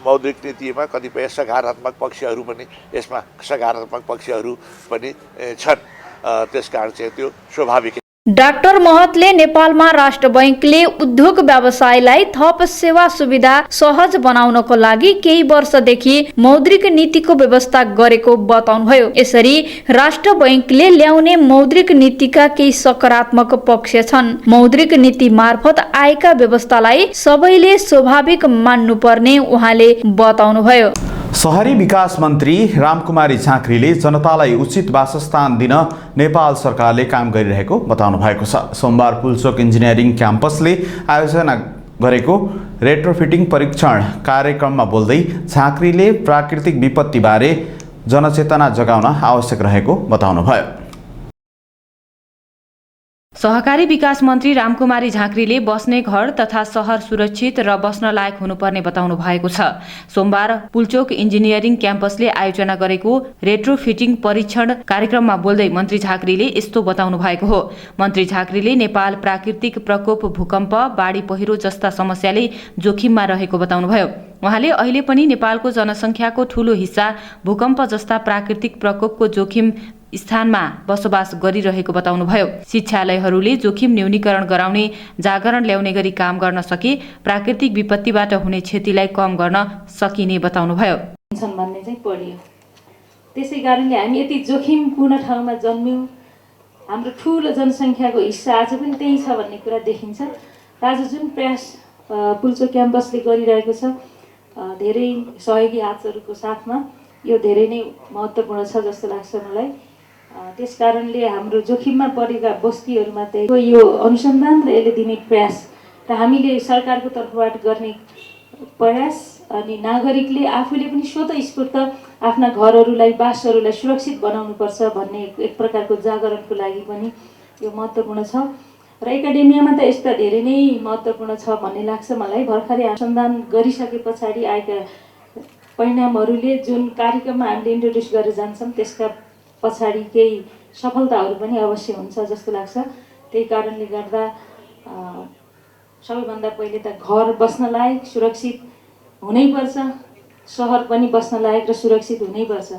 मौद्रिक नीतिमा कतिपय सकारात्मक पक्षहरू पनि यसमा सकारात्मक पक्षहरू पनि छन्। त्यसकारण चाहिँ त्यो स्वाभाविक। डाक्टर महतले नेपालमा राष्ट्र बैंकले उद्योग व्यवसायलाई थप सेवा सुविधा सहज बनाउनको लागि केही वर्षदेखि मौद्रिक नीतिको व्यवस्था गरेको बताउनुभयो। यसरी राष्ट्र बैंकले ल्याउने मौद्रिक नीतिका केही सकारात्मक पक्ष छन्। मौद्रिक नीति मार्फत आएका व्यवस्थालाई सबैले स्वाभाविक मान्नुपर्ने उहाँले बताउनुभयो। शहरी विकास मन्त्री रामकुमारी झाँक्रीले जनतालाई उचित वासस्थान दिन नेपाल सरकारले काम गरिरहेको बताउनु भएको छ। सोमबार पुल्चोक इन्जिनियरिङ क्याम्पसले आयोजना गरेको रेट्रोफिटिङ परीक्षण कार्यक्रममा बोल्दै झाँक्रीले प्राकृतिक विपत्तिबारे जनचेतना जगाउन आवश्यक रहेको बताउनुभयो। सहकारी विकास मन्त्री रामकुमारी झाँक्रीले बस्ने घर तथा सहर सुरक्षित र बस्न लायक हुनुपर्ने बताउनु भएको छ। सोमबार पुल्चोक इन्जिनियरिङ क्याम्पसले आयोजना गरेको रेट्रोफिटिङ परीक्षण कार्यक्रममा बोल्दै मन्त्री झाँक्रीले यस्तो बताउनु भएको हो। मन्त्री झाँक्रीले नेपाल प्राकृतिक प्रकोप, भूकम्प, बाढी पहिरो जस्ता समस्याले जोखिममा रहेको बताउनुभयो। उहाँले अहिले पनि नेपालको जनसङ्ख्याको ठूलो हिस्सा भूकम्प जस्ता प्राकृतिक प्रकोपको जोखिम स्थानमा बसोबास गरिरहेको बताउनुभयो। शिक्षालयहरूले जोखिम न्यूनीकरण गराउने, जागरण ल्याउने गरी काम गर्न सके प्राकृतिक विपत्तिबाट हुने क्षतिलाई कम गर्न सकिने बताउनुभयो। भन्ने चाहिँ पढियो। त्यसै कारणले हामी यति जोखिमपूर्ण ठाउँमा जन्म्यौँ। हाम्रो ठुलो जनसङ्ख्याको हिस्सा आज पनि त्यही छ भन्ने कुरा देखिन्छ। आज जुन प्रयास पुल्चोक क्याम्पसले गरिरहेको छ धेरै सहयोगी हातहरूको साथमा यो धेरै नै महत्त्वपूर्ण छ जस्तो लाग्छ मलाई। त्यस कारणले हाम्रो जोखिममा परेका बस्तीहरूमा चाहिँ यो अनुसन्धान र यसले दिने प्रयास र हामीले सरकारको तर्फबाट गर्ने प्रयास अनि नागरिकले आफूले पनि स्वतःस्फूर्त आफ्ना घरहरूलाई बासहरूलाई सुरक्षित बनाउनुपर्छ भन्ने एक प्रकारको जागरणको लागि पनि यो महत्त्वपूर्ण छ र एकाडेमियामा त यस्ता धेरै नै महत्त्वपूर्ण छ भन्ने लाग्छ मलाई। भर्खरै अनुसन्धान गरिसके पछाडि आएका परिणामहरूले जुन कार्यक्रममा हामीले इन्ट्रोड्युस गरेर जान्छौँ त्यसका पछाडि केही सफलताहरू पनि अवश्य हुन्छ जस्तो लाग्छ। त्यही कारणले गर्दा सबैभन्दा पहिले त घर बस्न लायक सुरक्षित हुनैपर्छ, सहर पनि बस्न लायक र सुरक्षित हुनैपर्छ।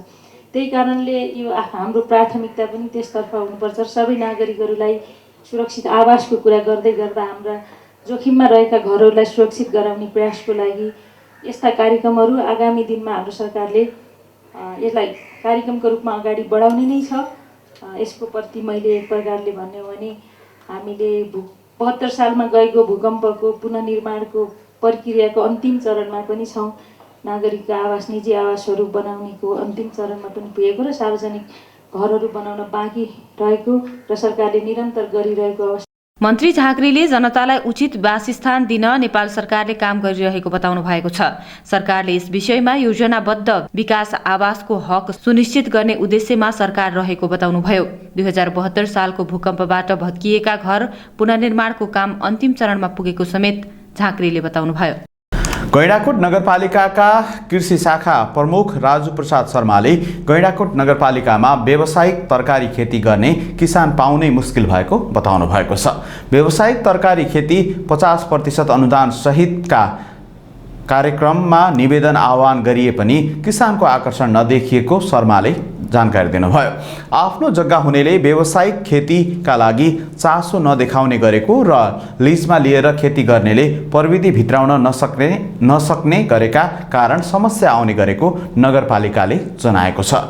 त्यही कारणले यो हाम्रो प्राथमिकता पनि त्यसतर्फ हुनुपर्छ। सबै नागरिकहरूलाई सुरक्षित आवासको कुरा गर्दै गर्दा हाम्रा जोखिममा रहेका घरहरूलाई सुरक्षित गराउने प्रयासको लागि यस्ता कार्यक्रमहरू आगामी दिनमा हाम्रो सरकारले यसलाई कार्यक्रमको रूपमा अगाडि बढाउने नै छ। यसको प्रति मैले एक प्रकारले भन्ने हो भने हामीले 72 सालमा गएको भूकम्पको पुनर्निर्माणको प्रक्रियाको अन्तिम चरणमा पनि छौँ। नागरिकका आवास निजी आवासहरू बनाउनेको अन्तिम चरणमा पनि पुगेको र सार्वजनिक घरहरू बनाउन बाँकी रहेको र सरकारले निरन्तर गरिरहेको अवस्था। मन्त्री झाँक्रीले जनतालाई उचित वासस्थान दिन नेपाल सरकारले काम गरिरहेको बताउनु भएको छ। सरकारले यस विषयमा योजनाबद्ध विकास आवासको हक सुनिश्चित गर्ने उद्देश्यमा सरकार रहेको बताउनुभयो। 2072 सालको भूकम्पबाट भत्किएका घर पुनर्निर्माणको काम अन्तिम चरणमा पुगेको समेत झाँक्रीले बताउनुभयो। गैंडाकोट नगरपालिकाका कृषि शाखा प्रमुख राजु प्रसाद शर्माले गैंडाकोट नगरपालिकामा व्यावसायिक तरकारी खेती गर्ने किसान पाउनै मुस्किल भएको बताउनु भएको छ। व्यावसायिक तरकारी खेती 50% अनुदान सहितका कार्यक्रममा निवेदन आह्वान गरिए पनि किसानको आकर्षण नदेखिएको शर्माले जानकारी दिनुभयो। आफ्नो जग्गा हुनेले व्यावसायिक खेतीका लागि चासो नदेखाउने गरेको र लिजमा लिएर खेती गर्नेले प्रविधि भित्राउन नसक्ने गरेका कारण समस्या आउने गरेको नगरपालिकाले जनाएको छ।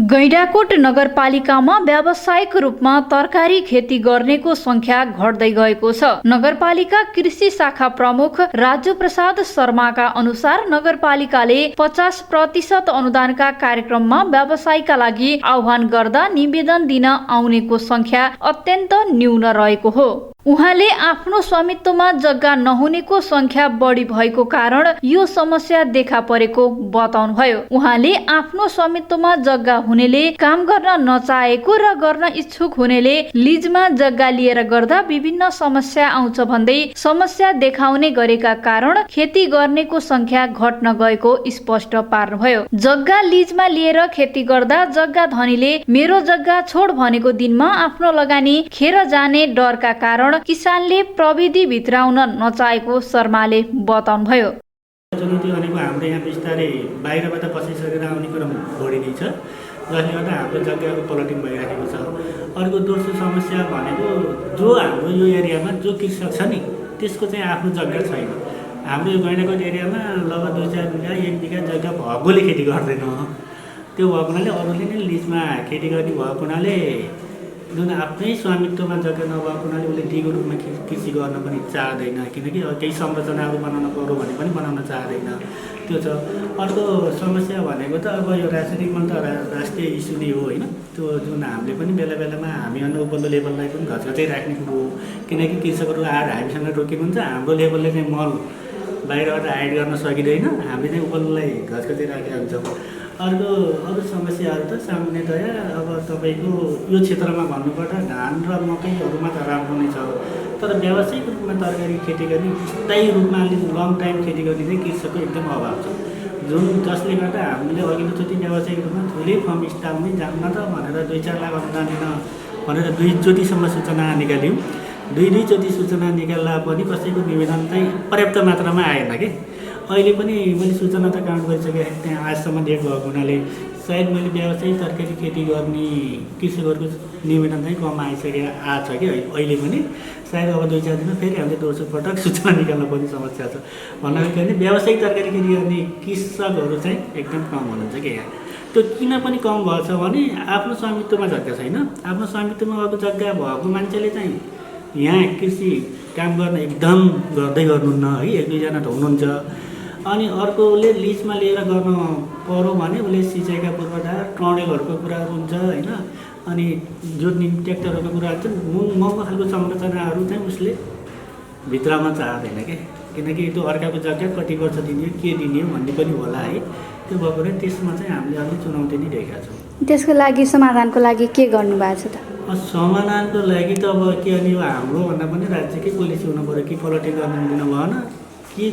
गैंडाकोट नगरपालिकामा व्यावसायिक रूपमा तरकारी खेती गर्नेको संख्या घट्दै गएको छ। नगरपालिका कृषि शाखा प्रमुख राजु प्रसाद शर्माका अनुसार नगरपालिकाले 50% अनुदानका कार्यक्रममा व्यवसायका लागि आह्वान गर्दा निवेदन दिन आउनेको संख्या अत्यन्त न्यून रहेको हो। उहाँले आफ्नो स्वामित्वमा जग्गा नहुनेको संख्या बढी भएको कारण यो समस्या देखा परेको बताउनुभयो। उहाँले आफ्नो स्वामित्वमा जग्गा हुनेले काम गर्न नचाहेको र गर्न इच्छुक हुनेले लिजमा जग्गा लिएर गर्दा विभिन्न समस्या आउँछ भन्दै समस्या देखाउने गरेका कारण खेती गर्नेको संख्या घट्न गएको स्पष्ट पार्नुभयो। जग्गा लिजमा लिएर खेती गर्दा जग्गा धनीले मेरो जग्गा छोड भनेको दिनमा आफ्नो लगानी खेर जाने डरका कारण किसानले प्रविधि भित्राउन नचाहेको शर्माले बताउनुभयो। चुनौती भनेको हाम्रो यहाँ बिस्तारै बाहिरबाट बसिसकेर आउने क्रम बढी नै छ, जसले गर्दा हाम्रो जग्गाको प्लटिङ भइरहेको छ। अर्को दोस्रो समस्या भनेको जो हाम्रो यो एरियामा जो कृषक छ नि त्यसको चाहिँ आफ्नो जग्गा छैन। हाम्रो यो गैंडाकोट एरियामा लगभग 2-4 बिघा 1 बिघा जग्गा भएकोले खेती गर्दैन। त्यो भएको हुनाले अरूले नै लिजमा खेती गर्ने भएको हुनाले जुन आफ्नै स्वामित्वमा जग्गा नभएको हुनाले उसले दिगो रूपमा कृषि गर्न पनि चाहँदैन, किनकि केही संरचनाहरू बनाउन पऱ्यो भने पनि बनाउन चाहँदैन। त्यो छ। अर्को समस्या भनेको त अब यो राजनीतिकमा त राष्ट्रिय इस्यु नै हो होइन। त्यो जुन हामीले पनि बेला बेलामा हामीभन्दा उपल्लो लेभललाई पनि घचघचै राख्ने कुरो हो, किनकि कृषकहरू आएर हामीसँग रोकेको हुन्छ, हाम्रो लेभलले चाहिँ मल बाहिरबाट हाइड गर्न सकिँदैन, हामीले चाहिँ उपल्लोलाई घचघचै राखेका हुन्छौँ। अरू समस्याहरू त सामान्यतया अब तपाईँको यो क्षेत्रमा भन्नुपर्दा धान र मकैहरूमा त राम्रो नै छ, तर व्यावसायिक रूपमा तरकारी खेती गर्ने स्थायी रूपमा अलिक लङ टाइम खेती गर्ने चाहिँ कृषकको एकदम अभाव छ, जसले गर्दा हामीले अघिल्लोचोटि व्यावसायिक रूपमा ठुलै फर्म स्टाफ नै जान्न त भनेर 2-4 लाख अनुदान दिन भनेर 2 चोटिसम्म सूचना निकाल्यौँ। 2 चोटि सूचना निकाल्दा पनि कसैको निवेदन चाहिँ पर्याप्त मात्रामा आएन कि। अहिले पनि मैले सूचना त काउन्ट गरिसकेँ, त्यहाँ आजसम्म डेट भएको हुनाले सायद मैले व्यावसायिक तरकारी खेती गर्ने कृषकहरूको निवेदन चाहिँ कम आइसकेको आएको छ कि अहिले पनि। सायद अब 2-4 दिनमा फेरि हामीले दोस्रो पटक सूचना निकाल्न पनि समस्या छ। भन्नाले के भने व्यावसायिक तरकारी खेती गर्ने कृषकहरू चाहिँ एकदम कम हुनुहुन्छ कि यहाँ। त्यो किन पनि कम भएछ भने आफ्नो स्वामित्वमा जग्गा छैन। आफ्नो स्वामित्वमा भएको जग्गा भएको मान्छेले चाहिँ यहाँ कृषि काम गर्न एकदम गर्नुहुन्न है, 1-2 जना त हुनुहुन्छ। अनि अर्कोले लिजमा लिएर गर्न पऱ्यो भने उसले सिँचाइका पूर्वाधार टर्नेलहरूको कुराहरू हुन्छ होइन, अनि जोत्ने ट्र्याक्टरहरूको कुराहरू चाहिँ महँगो खालको संरचनाहरू चाहिँ उसले भित्रमा चाहँदैन के, किनकि त्यो अर्काको जग्गा कति वर्ष दिने के दिने भन्ने पनि होला है। त्यो भएर त्यसमा चाहिँ हामीले अलिक चुनौती नै देखेका छौँ। त्यसको लागि समाधानको लागि के गर्नुभएको छ त? समाधानको लागि त अब के अनि हाम्रो भन्दा पनि राज्यकै पोलिसी हुनु पऱ्यो कि पलटिङ गर्न दिनु भएन कि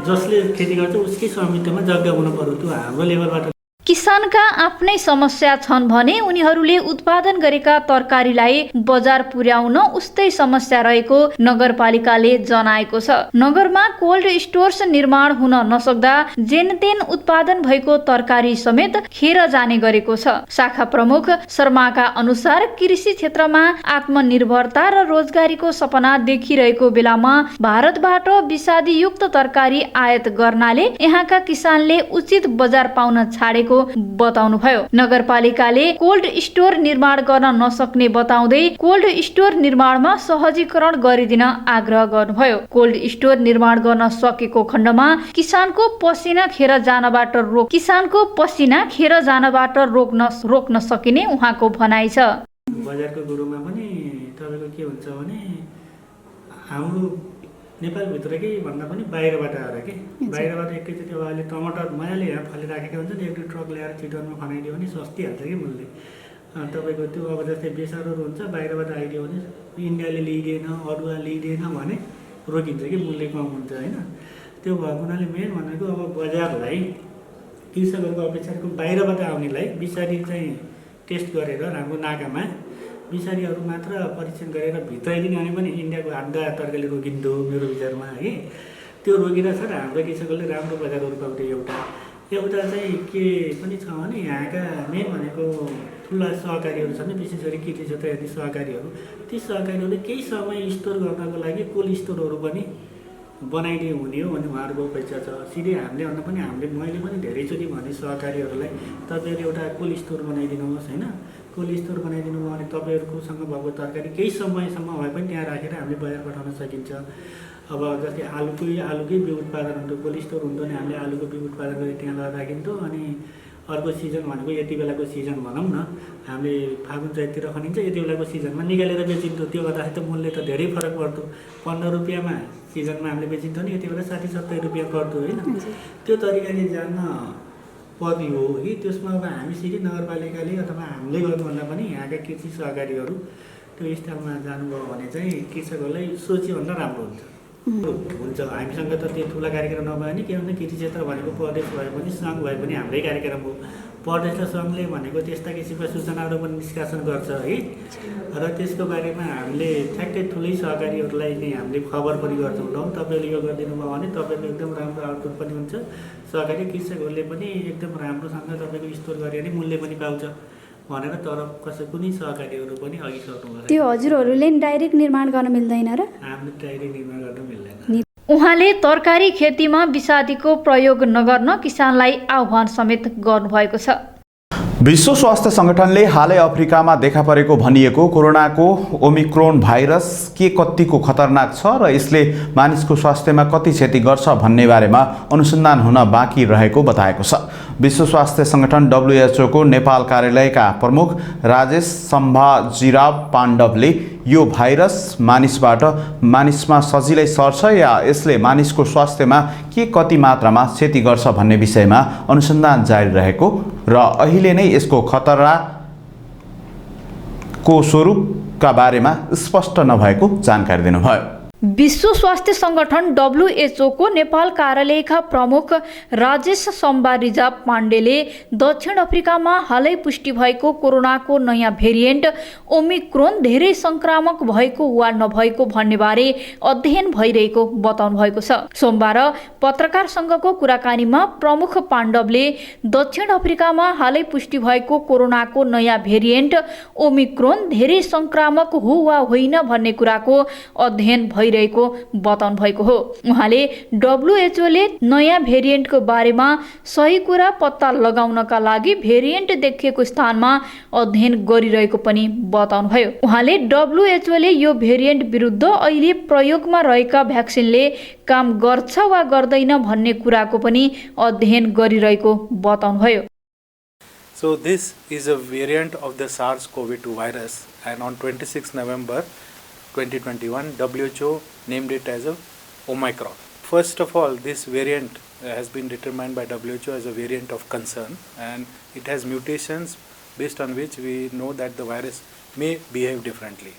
जसले खेती गर्छ उसकै स्वामित्वमा जग्गा हुनु पऱ्यो। त्यो हाम्रो लेभलबाट किसानका आफ्नै समस्या छन् भने उनीहरूले उत्पादन गरेका तरकारीलाई बजार पुर्याउन उस्तै समस्या रहेको नगरपालिकाले जनाएको छ। नगरमा कोल्ड स्टोर्स निर्माण हुन नसक्दा जेनतेन उत्पादन भएको तरकारी समेत खेर जाने गरेको छ। शाखा प्रमुख शर्माका अनुसार कृषि क्षेत्रमा आत्मनिर्भरता र रोजगारीको सपना देखिरहेको बेलामा भारतबाट विषादीयुक्त तरकारी आयात गर्नाले यहाँका किसानले उचित बजार पाउन छाडेको बताउनुभयो। नगरपालिकाले कोल्ड स्टोर निर्माण गर्न नसक्ने बताउँदै कोल्ड स्टोर निर्माणमा सहजीकरण गरिदिन आग्रह गर्नुभयो। कोल्ड स्टोर निर्माण गर्न सकेको खण्डमा किसानको पसिना खेर जानबाट रोक्न सकिने उहाँको भनाइ छ। बजारको कुरोमा पनि तपाईँको के हुन्छ भने हाम्रो नेपालभित्रकै भन्दा पनि बाहिरबाट आएर के बाहिरबाट एकैचोटि अब अहिले टमाटर मजाले यहाँ फलिराखेको हुन्छ नि, एक दुई ट्रक ल्याएर चिटरमा खनाइदियो भने सस्तिहाल्छ कि मूल्य। तपाईँको त्यो अब जस्तै बेसारहरू हुन्छ बाहिरबाट आइदियो भने इन्डियाले लिइदिएन अरूले लिइदिएन भने रोकिन्छ कि मूल्य कम हुन्छ होइन। त्यो भएको हुनाले मेन भनेको अब बजारलाई कृषकहरूको अपेक्षाको बाहिरबाट आउनेलाई बिचारी चाहिँ टेस्ट गरेर राम्रो नाकामा बिसारीहरू मात्र परीक्षण गरेर भित्राइदिने भने पनि इन्डियाको आधा तरकारीले रोकिन्थ्यो मेरो विचारमा है। त्यो रोकिरहेछ र हाम्रो कृषकहरूले राम्रो बजारहरू पाउँथ्यो। एउटा चाहिँ के पनि छ भने यहाँका मेन भनेको ठुला सहकारीहरू छन्, विशेष गरी कृषि क्षेत्र हेर्ने सहकारीहरू, ती सहकारीहरूले केही समय स्टोर गर्नको लागि कोल्ड स्टोरहरू पनि बनाइदिए हुने हो भन्ने उहाँहरूको अपेक्षा छ। सिधै हामीले भन्दा पनि मैले पनि धेरैचोटि भने सहकारीहरूलाई तपाईँहरू एउटा कोल्ड स्टोर बनाइदिनुहोस् होइन। कोल्ड स्टोर बनाइदिनु भयो भने तपाईँहरूकोसँग भएको तरकारी केही समयसम्म भए पनि त्यहाँ राखेर हामीले बजार पठाउन सकिन्छ। अब जस्तै आलुकै बिउ उत्पादन हुन्थ्यो, कोल्ड स्टोर हुन्थ्यो भने हामीले आलुको बिउ उत्पादन गरेर त्यहाँ लगेर राखिन्थ्यो। अनि अर्को सिजन भनेको यति बेलाको सिजन भनौँ न, हामीले फागुन चैततिर खनिन्छ, यति बेलाको सिजनमा निकालेर बेचिन्थ्यो। त्यो गर्दाखेरि त मूल्य त धेरै फरक पर्थ्यो। 15 रुपियाँमा सिजनमा हामीले बेचिन्थ्यो नि यति बेला 60-70 रुपियाँ पर्थ्यो होइन। त्यो तरिकाले जान्न पर्ने हो कि त्यसमा अब हामी सिधै नगरपालिकाले अथवा हामीले गर्नुभन्दा पनि यहाँका कृषि सहकारीहरू त्यो स्थलमा जानुभयो भने चाहिँ कृषकहरूलाई सोचिभन्दा राम्रो हुन्छ। हामीसँग त त्यो ठुला कार्यक्रम नभए नि के भन्दा कृषि क्षेत्र भनेको प्रदेश भए पनि सङ्घ भए पनि हाम्रै कार्यक्रम हो। प्रदेश र सङ्घले भनेको त्यस्ता किसिमका सूचनाहरू पनि निष्कासन गर्छ है, र त्यसको बारेमा हामीले ठ्याक्कै ठुलै सहकारीहरूलाई नै हामीले खबर पनि गर्छौँ। ल तपाईँले यो गरिदिनु भयो भने तपाईँको एकदम राम्रो आउटपुट पनि हुन्छ, सहकारी कृषकहरूले पनि एकदम राम्रोसँग तपाईँको स्टोर गरे भने मूल्य पनि पाउँछ भनेर। तर कुनै सहकारीहरू पनि अघि सर्नुभयो। त्यो हजुरहरूले डाइरेक्ट निर्माण गर्न मिल्दैन र? हामीले डाइरेक्ट निर्माण गर्न मिल्दैन। उहाँले तरकारी खेतीमा विषादीको प्रयोग नगर्न किसानलाई आह्वान समेत गर्नुभएको छ। विश्व स्वास्थ्य संगठनले हालै अफ्रिकामा देखा परेको भनिएको कोरोनाको ओमिक्रोन भाइरस के कतिको खतरनाक छ र यसले मानिसको स्वास्थ्यमा कति क्षति गर्छ भन्ने बारेमा अनुसन्धान हुन बाँकी रहेको बताएको छ। विश्व स्वास्थ्य संगठन WHO को नेपाल कार्यालयका प्रमुख राजेश सम्भाजीराव पाण्डवले यो भाइरस मानिसबाट मानिसमा सजिलै सर्छ या यसले मानिसको स्वास्थ्यमा के कति मात्रामा क्षति गर्छ भन्ने विषयमा अनुसन्धान जारी रहेको र अहिले नै यसको खतराको स्वरूपका बारेमा स्पष्ट नभएको जानकारी दिनुभयो। विश्व स्वास्थ्य संगठन WHO को नेपाल कार्यालयका प्रमुख राजेश सम्भारिजा पाण्डेले दक्षिण अफ्रिकामा हालै पुष्टि भएको कोरोनाको नयाँ भेरिएन्ट ओमिक्रोन धेरै संक्रामक भएको वा नभएको भन्ने बारे अध्ययन भइरहेको बताउनु भएको छ। सोमबार पत्रकार संघको कुराकानीमा प्रमुख पाण्डवले दक्षिण अफ्रिकामा हालै पुष्टि भएको कोरोनाको नयाँ भेरिएन्ट ओमिक्रोन धेरै संक्रामक हो वा होइन भन्ने कुराको अध्ययन भइ गइरहेको बताउनु भएको हो। उहाँले WHO ले नयाँ भेरिएन्टको बारेमा सही कुरा पत्ता लगाउनका लागि भेरिएन्ट देखिएको स्थानमा अध्ययन गरिरहेको पनि बताउनुभयो। उहाँले WHO ले यो भेरिएन्ट विरुद्ध अहिले प्रयोगमा रहेका भ्याक्सिनले काम गर्छ वा गर्दैन भन्ने कुराको पनि अध्ययन गरिरहेको बताउनुभयो। So this is a variant of the SARS-CoV-2 virus, and on 26 November 2021 WHO named it as a Omicron. First of all, this variant has been determined by WHO as a variant of concern, and it has mutations based on which we know that the virus may behave differently.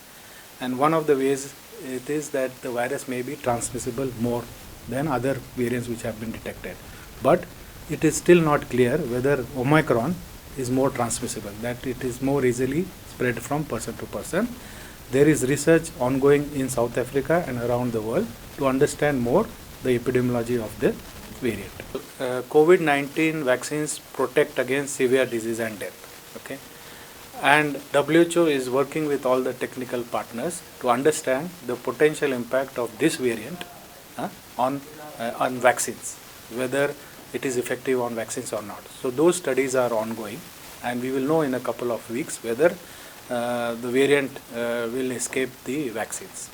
And one of the ways it is that the virus may be transmissible more than other variants which have been detected. But it is still not clear whether Omicron is more transmissible, that it is more easily spread from person to person. There is research ongoing in South Africa and around the world to understand more the epidemiology of the variant. COVID-19 vaccines protect against severe disease and death. Okay, and WHO is working with all the technical partners to understand the potential impact of this variant on vaccines, whether it is effective on vaccines or not. So those studies are ongoing, and we will know in a couple of weeks whether the variant will escape the vaccines.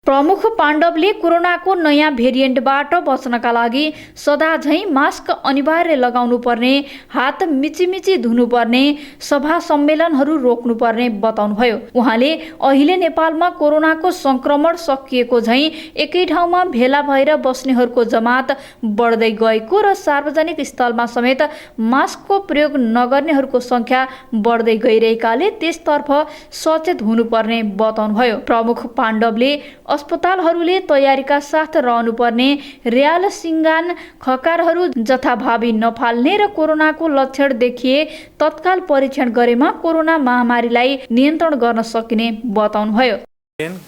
प्रमुख पाण्डवले कोरोनाको नयाँ भेरिएन्टबाट बच्नका लागि सदा झैँ मास्क अनिवार्य लगाउनु पर्ने, हात मिचिमिची धुनुपर्ने, सभा सम्मेलनहरू रोक्नुपर्ने बताउनुभयो। उहाँले अहिले नेपालमा कोरोनाको संक्रमण सकिएको झैँ एकै ठाउँमा भेला भएर बस्नेहरूको जमात बढ्दै गएको र सार्वजनिक स्थलमा समेत मास्कको प्रयोग नगर्नेहरूको संख्या बढ्दै गइरहेकाले त्यसतर्फ सचेत हुनुपर्ने बताउनुभयो। प्रमुख पाण्डवले अस्पतालहरूले तयारीका साथ रहनुपर्ने, र्याल सिङ्गान खकारहरू जथाभावी नफाल्ने र कोरोनाको लक्षण देखिए तत्काल परीक्षण गरेमा कोरोना महामारीलाई नियन्त्रण गर्न सकिने बताउनुभयो।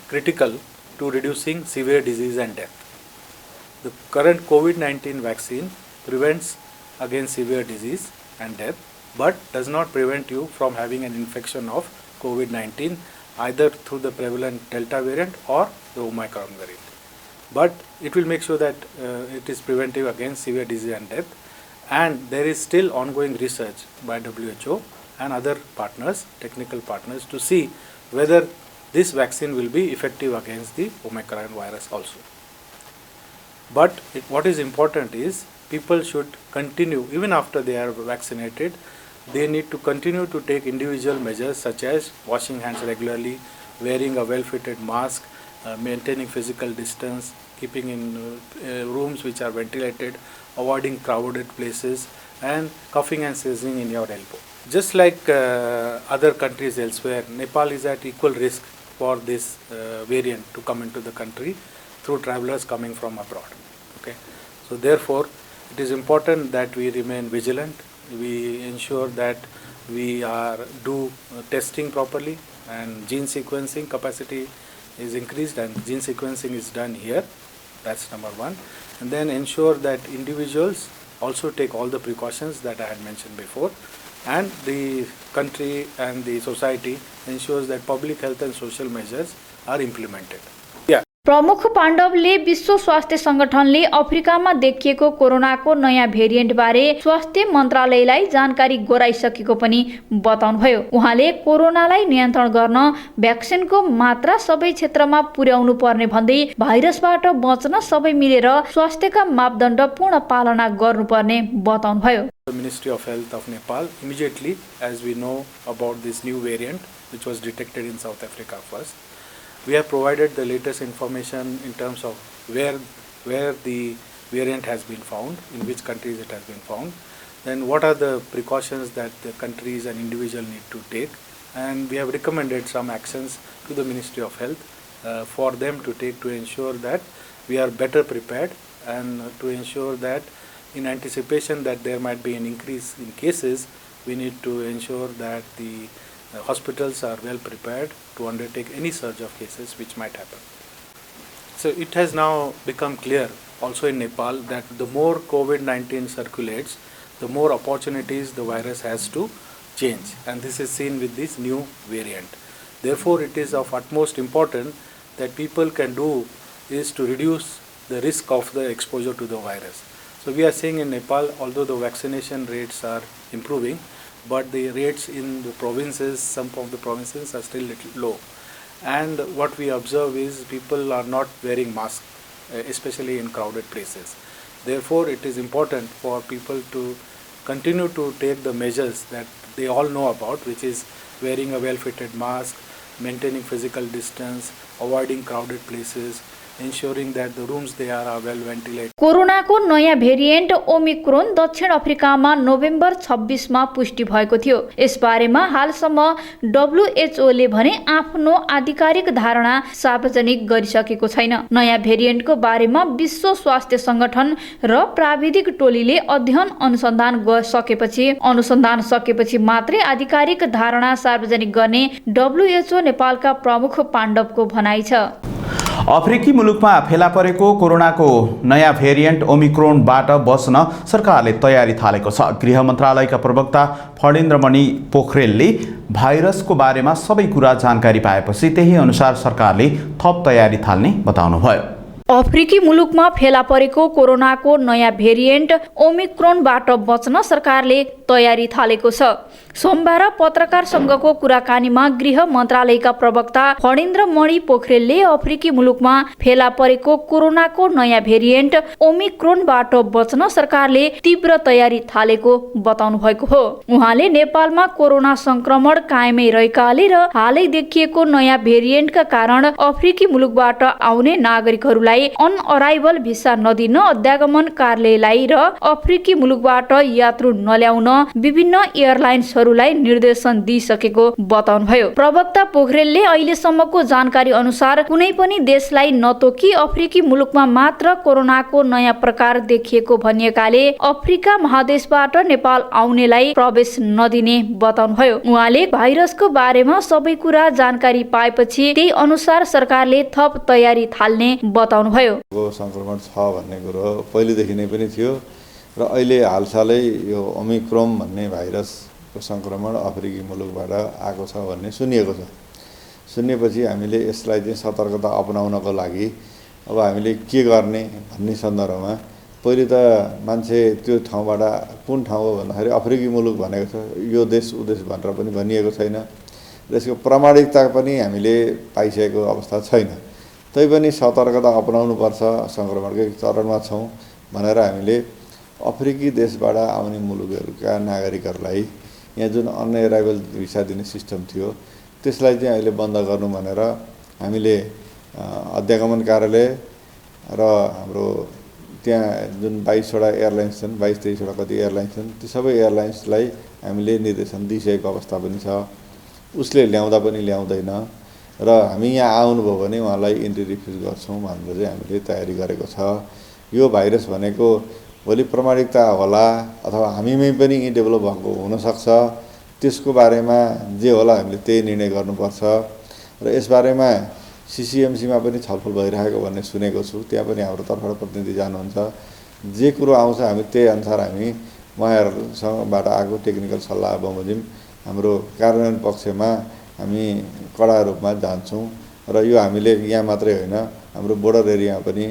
Critical to reducing severe disease and death. The current COVID-19 vaccine prevents against severe disease and death, but does not prevent you from having an infection of COVID-19 either through the prevalent Delta variant or the Omicron variant. But it will make sure that it is preventive against severe disease and death, and there is still ongoing research by WHO and other partners, technical partners, to see whether this vaccine will be effective against the Omicron virus also. But what is important is people should continue, even after they are vaccinated, they need to continue to take individual measures such as washing hands regularly, wearing a well-fitted mask, maintaining physical distance, keeping in rooms which are ventilated, avoiding crowded places, and coughing and sneezing in your elbow. Just like other countries elsewhere, Nepal is at equal risk for this variant to come into the country through travelers coming from abroad. Okay, so therefore, it is important that we remain vigilant. We ensure that we do testing properly, and gene sequencing capacity is increased, and gene sequencing is done here. That's number one. And then ensure that individuals also take all the precautions that I had mentioned before, and the country and the society ensures that public health and social measures are implemented. प्रमुख पाण्डवले विश्व स्वास्थ्य संगठनले अफ्रिकामा देखिएको कोरोनाको नयाँ भेरिएन्टबारे स्वास्थ्य मन्त्रालयलाई जानकारी गराइसकेको पनि बताउनुभयो। उहाँले कोरोनालाई नियन्त्रण गर्न भ्याक्सिनको मात्रा सबै क्षेत्रमा पुर्याउनु पर्ने भन्दै भाइरसबाट बच्न सबै मिलेर स्वास्थ्यका मापदण्ड पूर्ण पालना गर्नुपर्ने बताउनुभयो। The Ministry of Health of Nepal, immediately as we know about this new variant which was detected in South Africa first, we have provided the latest information in terms of where the variant has been found, in which countries it has been found, then what are the precautions that the countries and individuals need to take, and we have recommended some actions to the Ministry of Health for them to take to ensure that we are better prepared, and to ensure that in anticipation that there might be an increase in cases, we need to ensure that the hospitals are well prepared to undertake any surge of cases which might happen. So it has now become clear also in Nepal that the more COVID-19 circulates, the more opportunities the virus has to change, and this is seen with this new variant. Therefore, it is of utmost importance that people can do is to reduce the risk of the exposure to the virus. So we are seeing in Nepal, although the vaccination rates are improving, but the rates in the provinces, some of the provinces are still little low. And what we observe is people are not wearing masks, especially in crowded places. Therefore, it is important for people to continue to take the measures that they all know about, which is wearing a well-fitted mask, maintaining physical distance, avoiding crowded places, ensuring that the rooms they are well ventilated. कोरोनाको नयाँ भेरिएन्ट ओमिक्रोन दक्षिण अफ्रिकामा नोभेम्बर 26 मा पुष्टि भएको थियो। यसबारेमा हालसम्म WHO ले भने आफ्नो आधिकारिक धारणा सार्वजनिक गरिसकेको छैन। नयाँ भेरिएन्टको बारेमा विश्व स्वास्थ्य संगठन र प्राविधिक टोलीले अध्ययन अनुसन्धान सकेपछि मात्रै आधिकारिक धारणा सार्वजनिक गर्ने WHO नेपालका प्रमुख पाण्डवको भनाइ छ। अफ्रिकी मुलुकमा फेला परेको कोरोनाको नयाँ भेरिएन्ट ओमिक्रोनबाट बच्न सरकारले तयारी थालेको छ। गृह मन्त्रालयका प्रवक्ता फणेन्द्रमणि पोखरेलले भाइरसको बारेमा सबै कुरा जानकारी पाएपछि त्यही अनुसार सरकारले थप तयारी थाल्ने बताउनुभयो। अफ्रिकी मुलुकमा फेला परेको कोरोनाको नयाँ भेरिएन्ट ओमिक्रोनबाट बच्न सरकारले तयारी थालेको छ। सोमबार पत्रकार संघको कुराकानीमा गृह मन्त्रालयका प्रवक्ता फणेन्द्रमणि पोखरेलले अफ्रिकी मुलुकमा फेला परेको कोरोनाको नयाँ भेरिएन्ट ओमिक्रोनबाट बच्न सरकारले तीव्र तयारी थालेको बताउनु भएको हो। उहाँले नेपालमा कोरोना संक्रमण कायमै रहेकाले र हालै देखिएको नयाँ भेरिएन्टका कारण अफ्रिकी मुलुकबाट आउने नागरिकहरूलाई अनअराइभल भिसा नदिन अध्यागमन कार्यालयलाई र अफ्रिकी मुलुकबाट यात्रु नल्याउन विभिन्न एयरलाइन्सहरूलाई निर्देशन दिइसकेको बताउनुभयो। प्रवक्ता पोखरेलले अहिलेसम्मको जानकारी अनुसार कुनै पनि देशलाई नतोकी अफ्रिकी मुलुकमा मात्र कोरोनाको नयाँ प्रकार देखिएको भनिएकाले अफ्रिका महादेशबाट नेपाल आउनेलाई प्रवेश नदिने बताउनुभयो। उहाँले भाइरसको बारेमा सबै कुरा जानकारी पाएपछि त्यही अनुसार सरकारले थप तयारी थाल्ने बताउनुभयो। संक्रमण छ भन्ने कुरो पहिलेदेखि नै पनि थियो र अहिले हालसालै यो ओमिक्रोन भन्ने भाइरसको संक्रमण अफ्रिकी मुलुकबाट आएको छ भन्ने सुनिएको छ। सुनेपछि हामीले यसलाई चाहिँ सतर्कता अपनाउनको लागि अब हामीले के गर्ने भन्ने सन्दर्भमा पहिले त मान्छे त्यो ठाउँबाट कुन ठाउँ हो भन्दाखेरि अफ्रिकी मुलुक भनेको छ, यो देश उदेश भनेर पनि भनिएको छैन र यसको प्रामाणिकता पनि हामीले पाइसकेको अवस्था छैन। तैपनि सतर्कता अपनाउनुपर्छ, संक्रमणकै चरणमा छौँ भनेर हामीले अफ्रिकी देशबाट आउने मुलुकहरूका नागरिकहरूलाई यहाँ जुन अनअराइभल भिसा दिने सिस्टम थियो त्यसलाई चाहिँ अहिले बन्द गर्नु भनेर हामीले अध्यागमन कार्यालय र हाम्रो त्यहाँ जुन 22वटा एयरलाइन्स छन्, 22-23वटा कति एयरलाइन्स छन्, ती सबै एयरलाइन्सलाई हामीले निर्देशन दिइसकेको अवस्था पनि छ। उसले ल्याउँदा पनि ल्याउँदैन र हामी यहाँ आउनुभयो भने उहाँलाई इन्ट्री रिफ्युज गर्छौँ भनेर चाहिँ हामीले तयारी गरेको छ। यो भाइरस भनेको भोलि प्रामाणिकता होला अथवा हामीमै पनि डेभलप भएको हुनसक्छ, त्यसको बारेमा जे होला हामीले त्यही निर्णय गर्नुपर्छ र यसबारेमा CCMCमा पनि छलफल भइरहेको भन्ने सुनेको छु। त्यहाँ पनि हाम्रो तर्फबाट प्रतिनिधि जानुहुन्छ। जे कुरो आउँछ हामी त्यही अनुसार हामी उहाँहरूसँगबाट आएको टेक्निकल सल्लाह बमोजिम हाम्रो कार्यान्वयन पक्षमा हामी कडा रूपमा जान्छौँ र यो हामीले यहाँ मात्रै होइन हाम्रो बोर्डर एरियामा पनि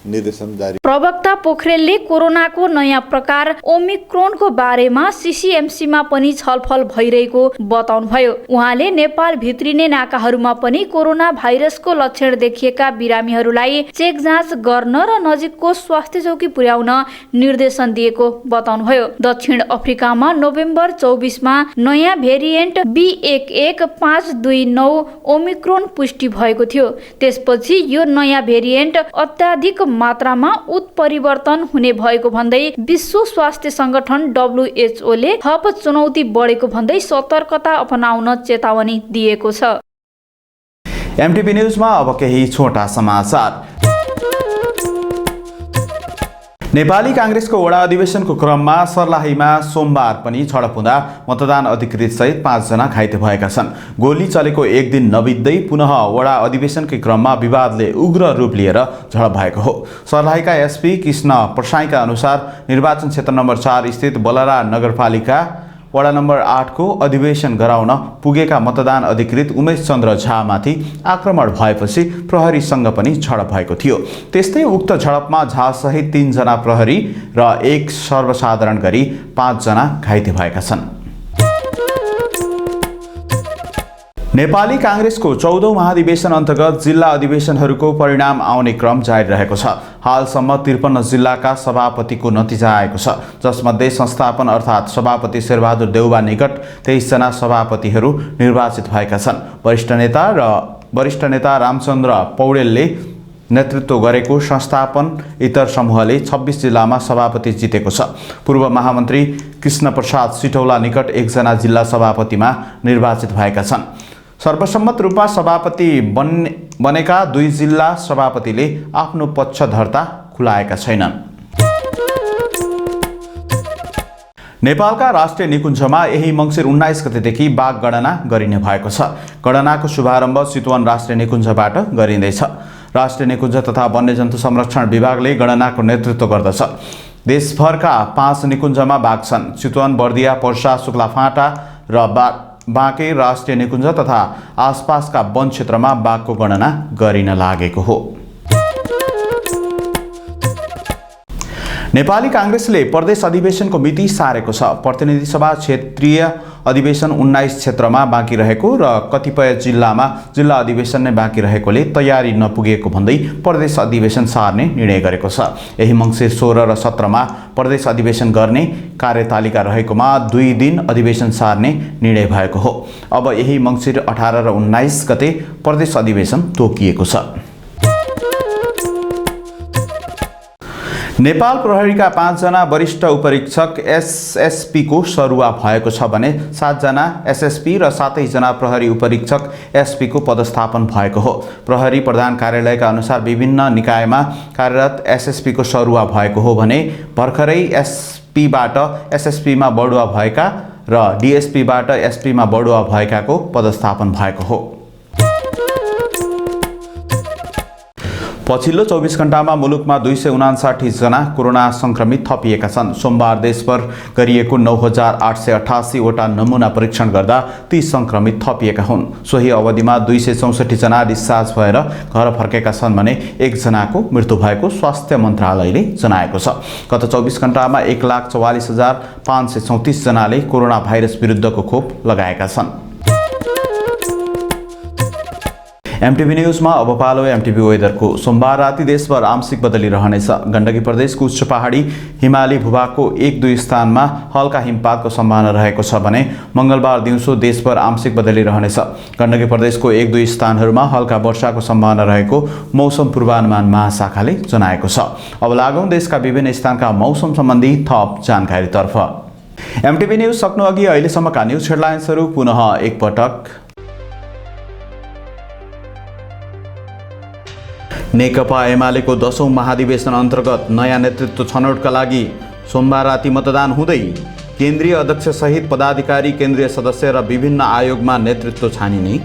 निर्देशन जारी। प्रवक्ता पोखरेलले कोरोनाको नयाँ प्रकार ओमिक्रोनको बारेमा CCMCमा पनि छलफल भइरहेको बताउनुभयो। उहाँले नेपाल भित्रिने नाकाहरूमा पनि कोरोना भाइरसको लक्षण देखिएका बिरामीहरूलाई चेक जाँच गर्न र नजिकको स्वास्थ्य चौकी पुर्याउन निर्देशन दिएको बताउनुभयो। दक्षिण अफ्रिकामा नोभेम्बर 24 मा नयाँ भेरिएन्ट B11529 ओमिक्रोन पुष्टि भएको थियो। त्यसपछि यो नयाँ भेरिएन्ट अत्याधिक मात्रामा उत्परिवर्तन हुने भएको भन्दै विश्व स्वास्थ्य संगठन WHO ले थप चुनौती बढेको भन्दै सतर्कता अपनाउन चेतावनी दिएको छ। MTV न्यूजमा अब केही छोटा समाचार। नेपाली कांग्रेसको वडा अधिवेशनको क्रममा सर्लाहीमा सोमबार पनि झडप हुँदा मतदान अधिकृत सहित 5 जना घाइते भएका छन्। गोली चलेको एक दिन नबित्दै पुनः वडा अधिवेशनकै क्रममा विवादले उग्र रूप लिएर झडप भएको हो। सर्लाहीका SP कृष्ण प्रसाईका अनुसार निर्वाचन क्षेत्र नम्बर 4 स्थित बलरा नगरपालिका वडा नम्बर 8 को अधिवेशन गराउन पुगेका मतदान अधिकृत उमेश चन्द्र झामाथि आक्रमण भएपछि प्रहरीसँग पनि झडप भएको थियो। त्यस्तै उक्त झडपमा झासहित 3 जना प्रहरी र 1 सर्वसाधारण गरी 5 जना घाइते भएका छन्। नेपाली कांग्रेसको 14औं महाधिवेशन अन्तर्गत जिल्ला अधिवेशनहरूको परिणाम आउने क्रम जारी रहेको छ। हालसम्म 53 जिल्लाका सभापतिको नतिजा आएको छ, जसमध्ये संस्थापन अर्थात् सभापति शेरबहादुर देउबा निकट 23 जना सभापतिहरू निर्वाचित भएका छन्। वरिष्ठ नेता रामचन्द्र पौडेलले नेतृत्व गरेको संस्थापन इतर समूहले 26 जिल्लामा सभापति जितेको छ। पूर्व महामन्त्री कृष्ण प्रसाद सिटौला निकट 1 जना जिल्ला सभापतिमा निर्वाचित भएका छन्। सर्वसम्मत रूपमा सभापति बनेका 2 जिल्ला सभापतिले आफ्नो पक्ष दर्ता खुलाएका छैनन्। नेपालका राष्ट्रिय निकुञ्जमा यही मङ्सिर 19 गतेदेखि बाघ गणना गरिने भएको छ। गणनाको शुभारम्भ चितवन राष्ट्रिय निकुञ्जबाट गरिँदैछ। राष्ट्रिय निकुञ्ज तथा वन्यजन्तु संरक्षण विभागले गणनाको नेतृत्व गर्दछ। देशभरका 5 निकुञ्जमा बाघ छन्। चितवन, बर्दिया, पर्सा, शुक्लाफाँटा र बाँके राष्ट्रिय निकुञ्ज तथा आसपासका वन क्षेत्रमा बाघको गणना गरिन लागेको हो। नेपाली कांग्रेसले प्रदेश अधिवेशनको मिति सारेको छ। प्रतिनिधि सभा क्षेत्रीय अधिवेशन 19 क्षेत्रमा बाँकी रहेको र कतिपय जिल्लामा जिल्ला अधिवेशन नै बाँकी रहेकोले तयारी नपुगेको भन्दै प्रदेश अधिवेशन सार्ने निर्णय गरेको छ। यही मङ्सिर 16 र 17 मा प्रदेश अधिवेशन गर्ने कार्यतालिका रहेकोमा 2 दिन अधिवेशन सार्ने निर्णय भएको हो। अब यही मङ्सिर 18 र 19 गते प्रदेश अधिवेशन तोकिएको छ। नेपाल प्रहरीका 5 जना वरिष्ठ उपरीक्षक एसएसपी को सरुवा भएको छ भने 7 जना एसएसपी र 7 जना प्रहरी उपरीक्षक एसपी को पदस्थापन भएको हो। प्रहरी प्रधान कार्यालयका अनुसार विभिन्न निकायमा कार्यरत एसएसपी को सरुवा भएको हो भने भर्खरै एसपीबाट एसएसपी मा बढुवा भएका र डीएसपीबाट एसपी मा बढुवा भएकाको पदस्थापन भएको हो। पछिल्लो 24 घण्टामा मुलुकमा 259 जना कोरोना संक्रमित थपिएका छन्। सोमबार देशभर गरिएको 9888 वटा नमुना परीक्षण गर्दा 30 संक्रमित थपिएका हुन्। सोही अवधिमा 264 जना डिस्चार्ज भएर घर फर्केका छन् भने 1 जनाको मृत्यु भएको स्वास्थ्य मन्त्रालयले जनाएको छ। गत 24 घण्टामा 1,44,534 जनाले कोरोना भाइरस विरुद्धको खोप लगाएका छन्। एमटीभी न्यूजमा अब पालो एमटीभी वेदरको। सोमबार राति देशभर आंशिक बदली रहनेछ। गण्डकी प्रदेशको उच्च पहाडी हिमाली भूभागको 1-2 स्थानमा हल्का हिमपातको सम्भावना रहेको छ भने मंगलबार दिउँसो देशभर आंशिक बदली रहनेछ। गण्डकी प्रदेशको 1-2 स्थानहरूमा हल्का वर्षाको सम्भावना रहेको मौसम पूर्वानुमान महाशाखाले जनाएको छ। अब लागौं देशका विभिन्न स्थानका मौसम सम्बन्धी थप जानकारीतर्फ। एमटीभी न्यूज सक्नु अघि अहिलेसम्मका न्यूज हेडलाइन्सहरू पुनः एकपटक। नेकपा एमालेको 10औं महाधिवेशन अन्तर्गत नयाँ नेतृत्व छनौटका लागि सोमबार राति मतदान हुँदै केन्द्रीय अध्यक्ष सहित पदाधिकारी, केन्द्रीय सदस्य र विभिन्न आयोगमा नेतृत्व छानिने।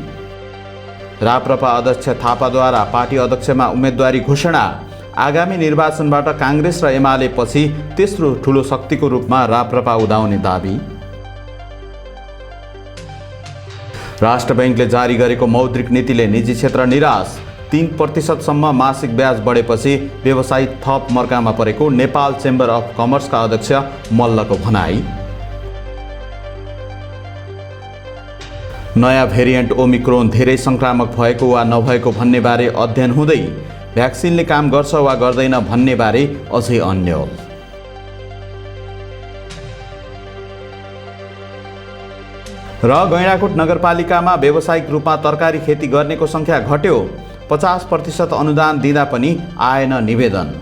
राप्रपा अध्यक्ष थापाद्वारा पार्टी अध्यक्षमा उम्मेदवारी घोषणा। आगामी निर्वाचनबाट कांग्रेस र एमाले पछि तेस्रो ठूलो शक्तिको रूपमा राप्रपा उदाउने दाबी। राष्ट्र बैंकले जारी गरेको मौद्रिक नीतिले निजी क्षेत्र निराश। 3% सम्म मासिक ब्याज बढेपछि व्यवसायी थप मर्कामा परेको नेपाल चेम्बर अफ कमर्सका अध्यक्ष मल्लको भनाई। नयाँ भेरिएन्ट ओमिक्रोन धेरै संक्रामक भएको वा नभएको भन्ने बारे अध्ययन हुँदै भ्याक्सिनले काम गर्छ वा गर्दैन भन्ने बारे अझै अन्यल। र गैंडाकोट नगरपालिकामा व्यावसायिक रूपमा तरकारी खेती गर्नेको संख्या घट्यो। 50% अनुदान दिँदा पनि आएन निवेदन।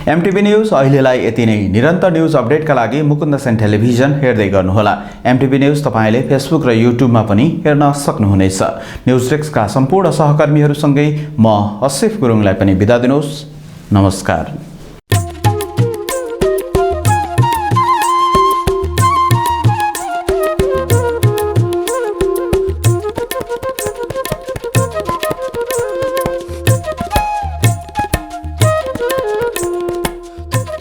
एमटीभी न्यूज अहिलेलाई यति नै। निरन्तर न्यूज अपडेटका लागि मुकुन्द सेन टेलिभिजन हेर्दै गर्नुहोला। एमटीभी न्यूज तपाईले फेसबुक र युट्युबमा पनि हेर्न सक्नुहुनेछ। न्यूज डेस्कका सम्पूर्ण सहकर्मीहरूसँगै म असिफ गुरुङलाई पनि बिदा दिनुहोस्। नमस्कार।